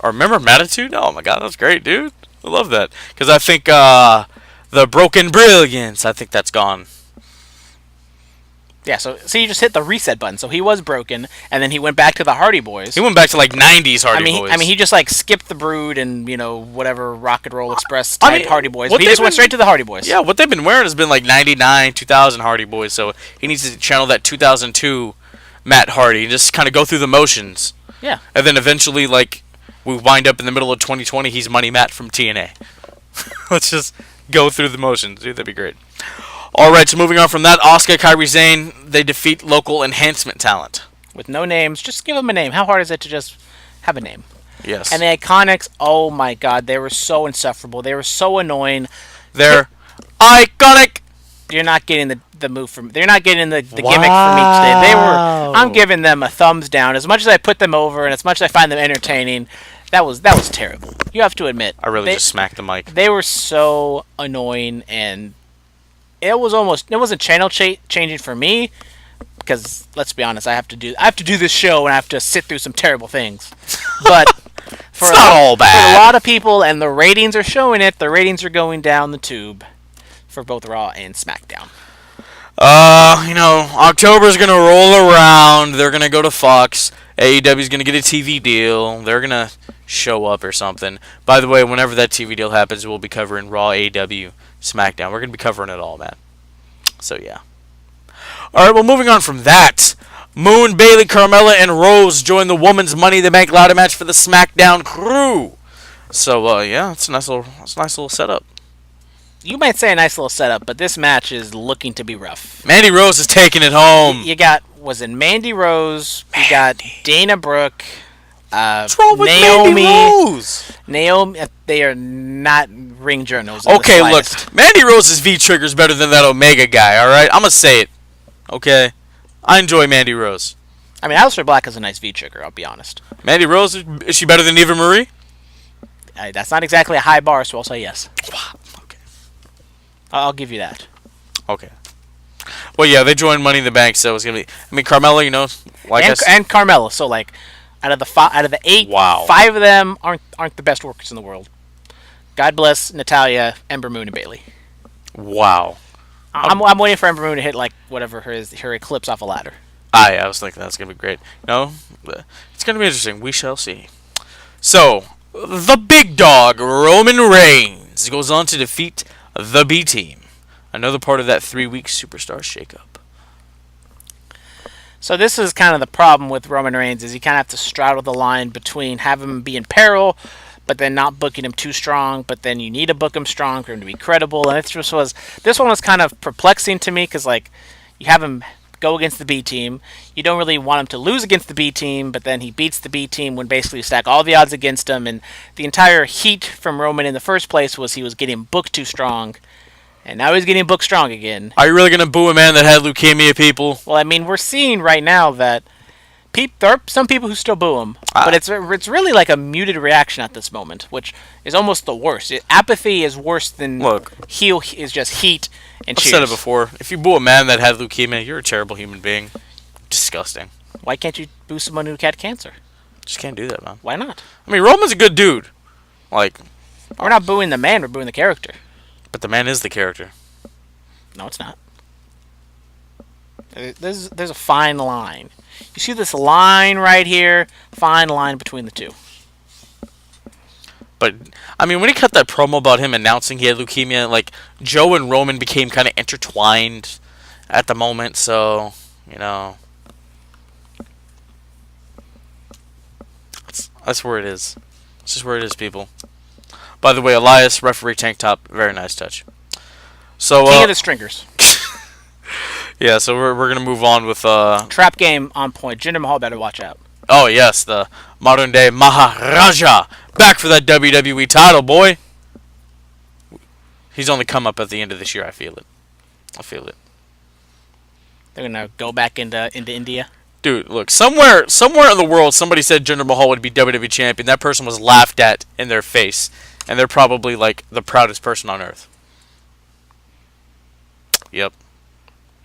Or remember Mattitude? Oh my god, that's great, dude. I love that. Because I think the Broken Brilliance, I think that's gone. Yeah, so you just hit the reset button. So he was broken, and then he went back to the Hardy Boys. He went back to 90s Hardy Boys. He just skipped the Brood and whatever Rock and Roll Express type Hardy Boys. But he just went straight to the Hardy Boys. Yeah, what they've been wearing has been 99, 2000 Hardy Boys. So he needs to channel that 2002 Matt Hardy and just kind of go through the motions. Yeah. And then eventually, we wind up in the middle of 2020. He's Money Matt from TNA. Let's just go through the motions, dude. That'd be great. All right, so moving on from that, Asuka, Kairi Sane, they defeat local enhancement talent. With no names, just give them a name. How hard is it to just have a name? Yes. And the Iconics, oh my god, they were so insufferable. They were so annoying. They're iconic. You're not getting the move from. They're not getting the gimmick from each day. They were. I'm giving them a thumbs down. As much as I put them over, and as much as I find them entertaining, that was terrible. You have to admit. I really just smacked the mic. They were so annoying, and it wasn't channel changing for me, because let's be honest, I have to do this show and I have to sit through some terrible things. But it's not all bad. For a lot of people, and the ratings are showing it. The ratings are going down the tube for both Raw and SmackDown. October's gonna roll around. They're gonna go to Fox. AEW's gonna get a TV deal. They're gonna show up or something. By the way, whenever that TV deal happens, we'll be covering Raw, AEW, SmackDown. We're gonna be covering it all, man. So yeah. All right. Well, moving on from that, Moon, Bayley, Carmella, and Rose join the Women's Money in the Bank ladder match for the SmackDown crew. So yeah, it's a nice little setup. You might say a nice little setup, but this match is looking to be rough. Mandy Rose is taking it home. You got, was it Mandy Rose? You got Dana Brooke. What's wrong with Naomi, Mandy Rose? Naomi, they are not ring journals. Okay, look, Mandy Rose's V-trigger is better than that Omega guy, all right? I'm going to say it, okay? I enjoy Mandy Rose. I mean, Aleister Black is a nice V-trigger, I'll be honest. Mandy Rose, is she better than Eva Marie? That's not exactly a high bar, so I'll say yes. Okay. I'll give you that. Okay. Well, yeah, they joined Money in the Bank, so it's going to be... I mean, Carmella, and Carmella, so, like, out of the 8, wow. 5 of them aren't the best workers in the world. God bless Natalya, Ember Moon, and Bayley. Wow. I'm waiting for Ember Moon to hit, like, whatever her eclipse off a ladder. I was thinking that's going to be great. No, it's going to be interesting. We shall see. So, the big dog, Roman Reigns, goes on to defeat the B-Team. Another part of that 3-week Superstar shakeup. So this is kind of the problem with Roman Reigns, is you kind of have to straddle the line between having him be in peril, but then not booking him too strong, but then you need to book him strong for him to be credible. And this one was kind of perplexing to me, because, like, you have him go against the B team. You don't really want him to lose against the B team, but then he beats the B team when basically you stack all the odds against him. And the entire heat from Roman in the first place was he was getting booked too strong, and now he's getting booked strong again. Are you really going to boo a man that had leukemia, people? Well, I mean, we're seeing right now that there are some people who still boo him, but it's really like a muted reaction at this moment, which is almost the worst. Apathy is worse than heel is just heat and cheers. I've said it before. If you boo a man that had leukemia, you're a terrible human being. Disgusting. Why can't you boo someone who had cancer? Just can't do that, man. Why not? I mean, Roman's a good dude. Like, we're not booing the man, we're booing the character. But the man is the character. No, it's not. There's a fine line. You see this line right here? Fine line between the two. But, I mean, when he cut that promo about him announcing he had leukemia, like, Joe and Roman became kind of intertwined at the moment, so, you know. That's where it is. It's just where it is, people. By the way, Elias, referee tank top, very nice touch. So, King of the Stringers. Yeah, so we're going to move on with... Trap game on point. Jinder Mahal better watch out. Oh, yes, the modern-day Maharaja. Back for that WWE title, boy. He's only come up at the end of this year, I feel it. They're going to go back into India? Dude, look, somewhere in the world, somebody said Jinder Mahal would be WWE champion. That person was laughed at in their face. And they're probably, like, the proudest person on earth. Yep.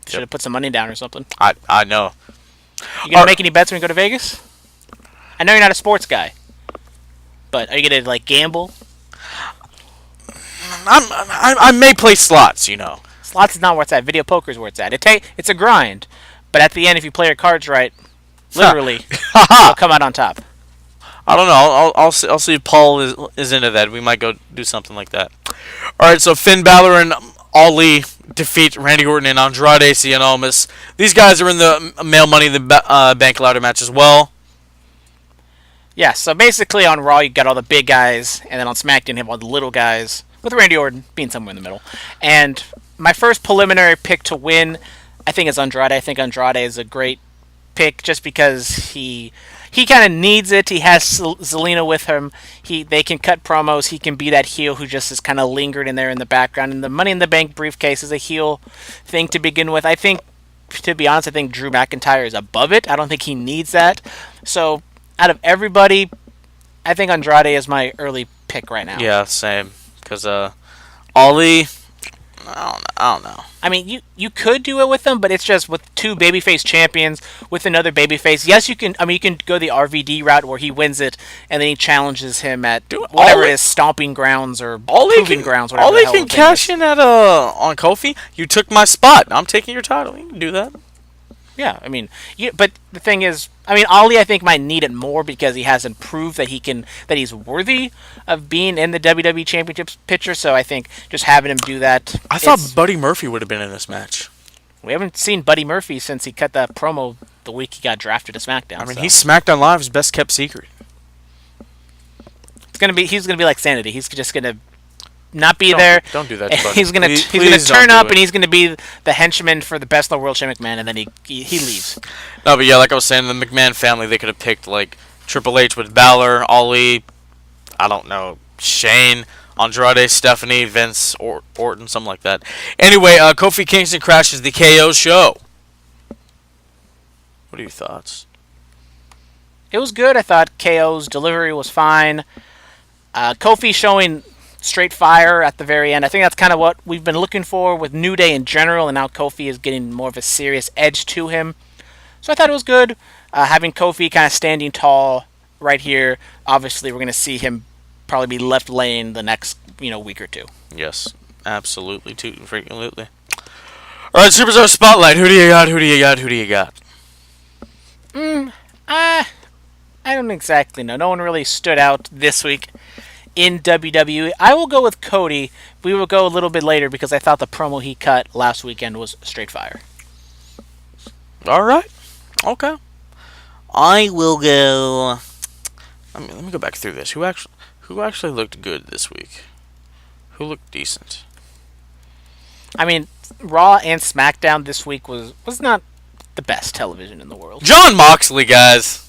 Should have put some money down or something. I know. You gonna make any bets when you go to Vegas? I know you're not a sports guy, but are you gonna, like, gamble? I may play slots, you know. Slots is not where it's at. Video poker is where it's at. It's a grind, but at the end, if you play your cards right, literally, you'll come out on top. I don't know. I'll see if Paul is into that. We might go do something like that. All right. So Finn Balor and Ali defeat Randy Orton and Andrade Cien Almas. These guys are in the male Money in the Bank ladder match as well. Yeah, so basically on Raw you got all the big guys, and then on SmackDown you have all the little guys. with Randy Orton being somewhere in the middle. And my first preliminary pick to win, I think, is Andrade. I think Andrade is a great pick just because he kind of needs it. He has Zelina with him. They can cut promos. He can be that heel who just is kind of lingered in there in the background. And the Money in the Bank briefcase is a heel thing to begin with. I think, to be honest, I think Drew McIntyre is above it. I don't think he needs that. So, out of everybody, I think Andrade is my early pick right now. Yeah, same. Because Ali, I don't know. I mean, you could do it with them, but it's just with two babyface champions with another babyface. Yes, you can. I mean, you can go the RVD route where he wins it and then he challenges him at whatever it is, Stomping Grounds or Proving Grounds. Whatever Ali can cash in at on Kofi. You took my spot. I'm taking your title. You can do that. Yeah, I mean, but the thing is, I mean, Ali, I think, might need it more because he hasn't proved that he's worthy of being in the WWE Championship picture. So I think just having him do that. I thought Buddy Murphy would have been in this match. We haven't seen Buddy Murphy since he cut that promo the week he got drafted to SmackDown. I mean, he's SmackDown Live's best kept secret. He's gonna be like Sanity. He's just gonna not be there. Don't do that. He's gonna turn up and he's gonna be the henchman for the Best in the World, Shane McMahon, and then he leaves. No, but yeah, like I was saying, the McMahon family, they could have picked like Triple H with Balor, Ali, I don't know, Shane, Andrade, Stephanie, Vince, Orton, something like that. Anyway, Kofi Kingston crashes the KO show. What are your thoughts? It was good. I thought KO's delivery was fine. Kofi showing straight fire at the very end. I think that's kind of what we've been looking for with New Day in general, and now Kofi is getting more of a serious edge to him. So I thought it was good. Having Kofi kind of standing tall right here. Obviously, we're going to see him probably be left laying the next week or two. Yes, absolutely, frequently. All right, Superstar Spotlight. Who do you got? Who do you got? Who do you got? I don't exactly know. No one really stood out this week in WWE. I will go with Cody. We will go a little bit later because I thought the promo he cut last weekend was straight fire. All right. Okay. I will go. Let me go back through this. Who actually looked good this week? Who looked decent? I mean, Raw and SmackDown this week was not the best television in the world. John Moxley, guys.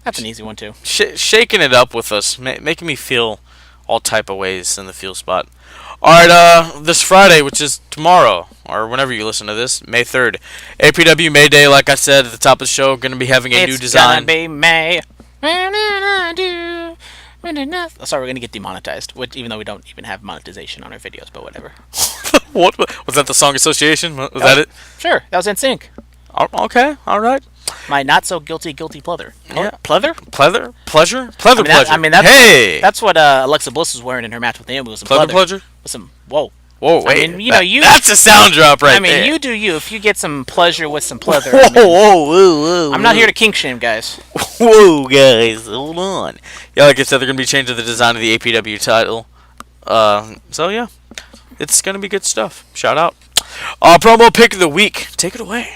That's an easy one, too. Shaking it up with us, making me feel all type of ways in the feel spot. All right, this Friday, which is tomorrow, or whenever you listen to this, May 3rd, APW May Day, like I said at the top of the show, going to be having a new design. It's going to be May. Oh, sorry, we're going to get demonetized, even though we don't even have monetization on our videos, but whatever. What? Was that the song association? Was that it? Sure, that was NSYNC. Okay, all right. My not so guilty pleather. Yeah. Pleather? Pleasure? Pleasure? That's what Alexa Bliss was wearing in her match with Naomi. Was some pleather. With some Whoa, wait. I mean, that's a sound drop right there. I mean, you do you. If you get some pleasure with some pleather. Whoa. I'm not here to kink shame, guys. Whoa, guys. Hold on. Yeah, like I said, they're going to be changing the design of the APW title. So, yeah. It's going to be good stuff. Shout out. Promo pick of the week. Take it away.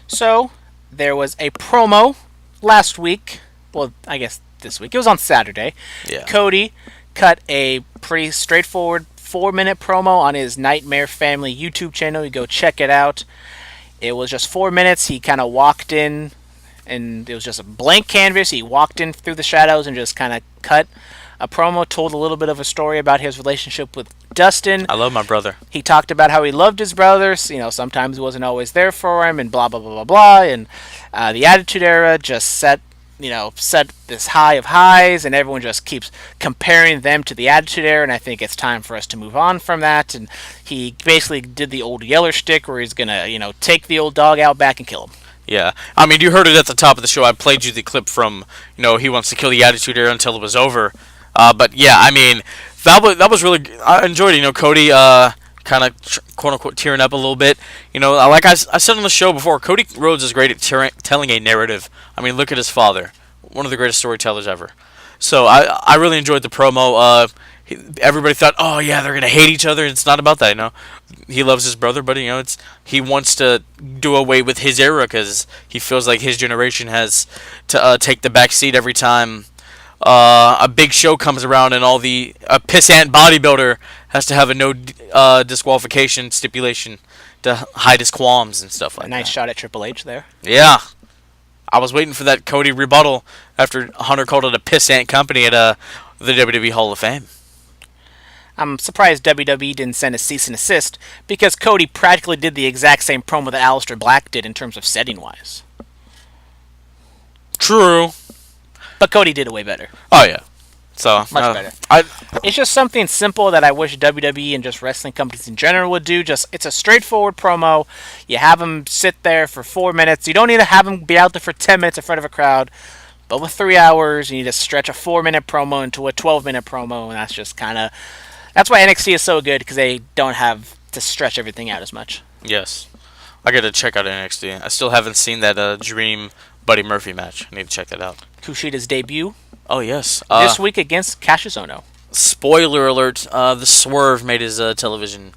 So, there was a promo last week. Well, I guess this week. It was on Saturday. Yeah. Cody cut a pretty straightforward 4-minute promo on his Nightmare Family YouTube channel. You go check it out. It was just 4 minutes. He kind of walked in, and it was just a blank canvas. He walked in through the shadows and just kind of cut a promo, told a little bit of a story about his relationship with Dustin. I love my brother. He talked about how he loved his brothers. Sometimes he wasn't always there for him, and blah, blah, blah, blah, blah. And the Attitude Era just set this high of highs, and everyone just keeps comparing them to the Attitude Era, and I think it's time for us to move on from that. And he basically did the old Yeller shtick where he's going to, take the old dog out back and kill him. Yeah. I mean, you heard it at the top of the show. I played you the clip from, he wants to kill the Attitude Era until it was over. But yeah, I mean, that was really. I enjoyed it. Cody kind of quote unquote tearing up a little bit. Like I said on the show before, Cody Rhodes is great at telling a narrative. I mean, look at his father, one of the greatest storytellers ever. So I really enjoyed the promo. Everybody thought, oh yeah, they're gonna hate each other. It's not about that. He loves his brother, but he wants to do away with his era because he feels like his generation has to take the back seat every time a big show comes around and all the pissant bodybuilder has to have a no disqualification stipulation to hide his qualms and stuff like that. Nice shot at Triple H there. Yeah. I was waiting for that Cody rebuttal after Hunter called it a pissant company at the WWE Hall of Fame. I'm surprised WWE didn't send a cease and desist because Cody practically did the exact same promo that Aleister Black did in terms of setting-wise. True. But Cody did it way better. Oh, yeah. So Much better. It's just something simple that I wish WWE and just wrestling companies in general would do. It's a straightforward promo. You have them sit there for 4 minutes. You don't need to have them be out there for 10 minutes in front of a crowd. But with 3 hours, you need to stretch a 4-minute promo into a 12-minute promo, and that's just kind of... That's why NXT is so good, because they don't have to stretch everything out as much. Yes. I got to check out NXT. I still haven't seen that Dream Buddy Murphy match. I need to check that out. Kushida's debut. Oh, yes. This week against Cassius Ohno. Spoiler alert, the Swerve made his television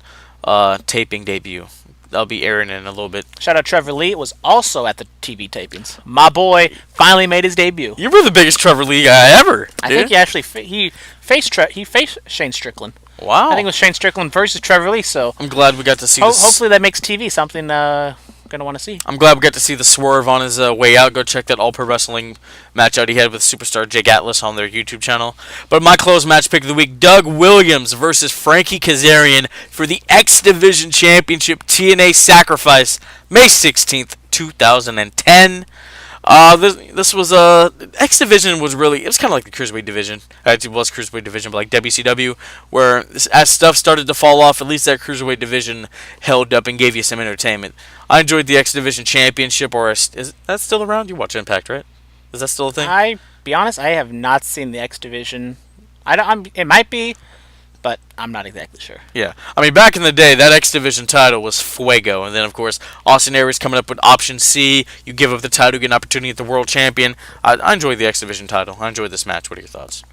taping debut. That'll be airing in a little bit. Shout out Trevor Lee. It was also at the TV tapings. My boy finally made his debut. You were the biggest Trevor Lee guy ever. I think he actually he faced Shane Strickland. Wow. I think it was Shane Strickland versus Trevor Lee. So I'm glad we got to see this. Hopefully that makes TV something gonna want to see. I'm glad we got to see the Swerve on his way out. Go check that All Pro Wrestling match out he had with superstar Jake Atlas on their YouTube channel. But my closed match pick of the week, Doug Williams versus Frankie Kazarian for the X Division Championship TNA Sacrifice, May 16th, 2010. This was X Division was really, it was kind of like the Cruiserweight Division. It was Cruiserweight Division, but like WCW, where as stuff started to fall off, at least that Cruiserweight Division held up and gave you some entertainment. I enjoyed the X Division Championship, or is that still around? You watch Impact, right? Is that still a thing? Be honest, I have not seen the X Division. It might be, but I'm not exactly sure. Yeah. I mean, back in the day, that X Division title was fuego. And then, of course, Austin Aries coming up with Option C. You give up the title, get an opportunity at the World Champion. I enjoyed the X Division title. I enjoyed this match. What are your thoughts?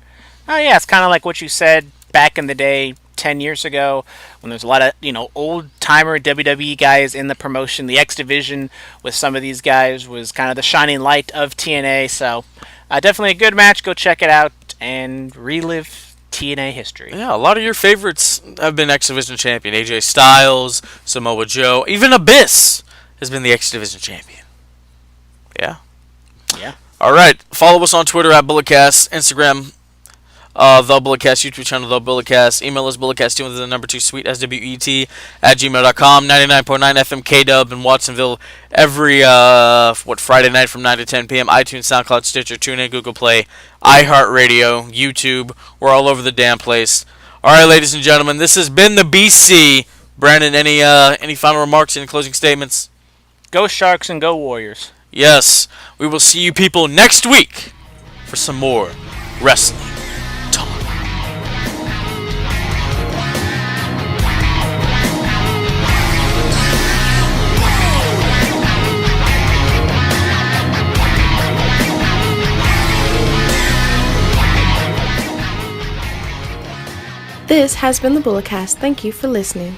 Oh, yeah, it's kind of like what you said back in the day, 10 years ago, when there's a lot of, old-timer WWE guys in the promotion. The X Division with some of these guys was kind of the shining light of TNA. So, definitely a good match. Go check it out and relive TNA history. Yeah, a lot of your favorites have been X Division champion. AJ Styles, Samoa Joe, even Abyss has been the X Division champion. Yeah. Yeah. All right. Follow us on Twitter at Bulletcast, Instagram, The Bulletcast, YouTube channel, The Bulletcast. Email us bulletcast2 with the number 2 sweet swet at gmail.com. 99.9 FM KW in Watsonville every Friday night from 9 to 10 p.m. iTunes, SoundCloud, Stitcher, TuneIn, Google Play, iHeartRadio, YouTube. We're all over the damn place. All right, ladies and gentlemen, this has been the BC. Brandon, any final remarks, any closing statements? Go Sharks and go Warriors. Yes, we will see you people next week for some more wrestling talk. This has been the Bulletcast. Thank you for listening.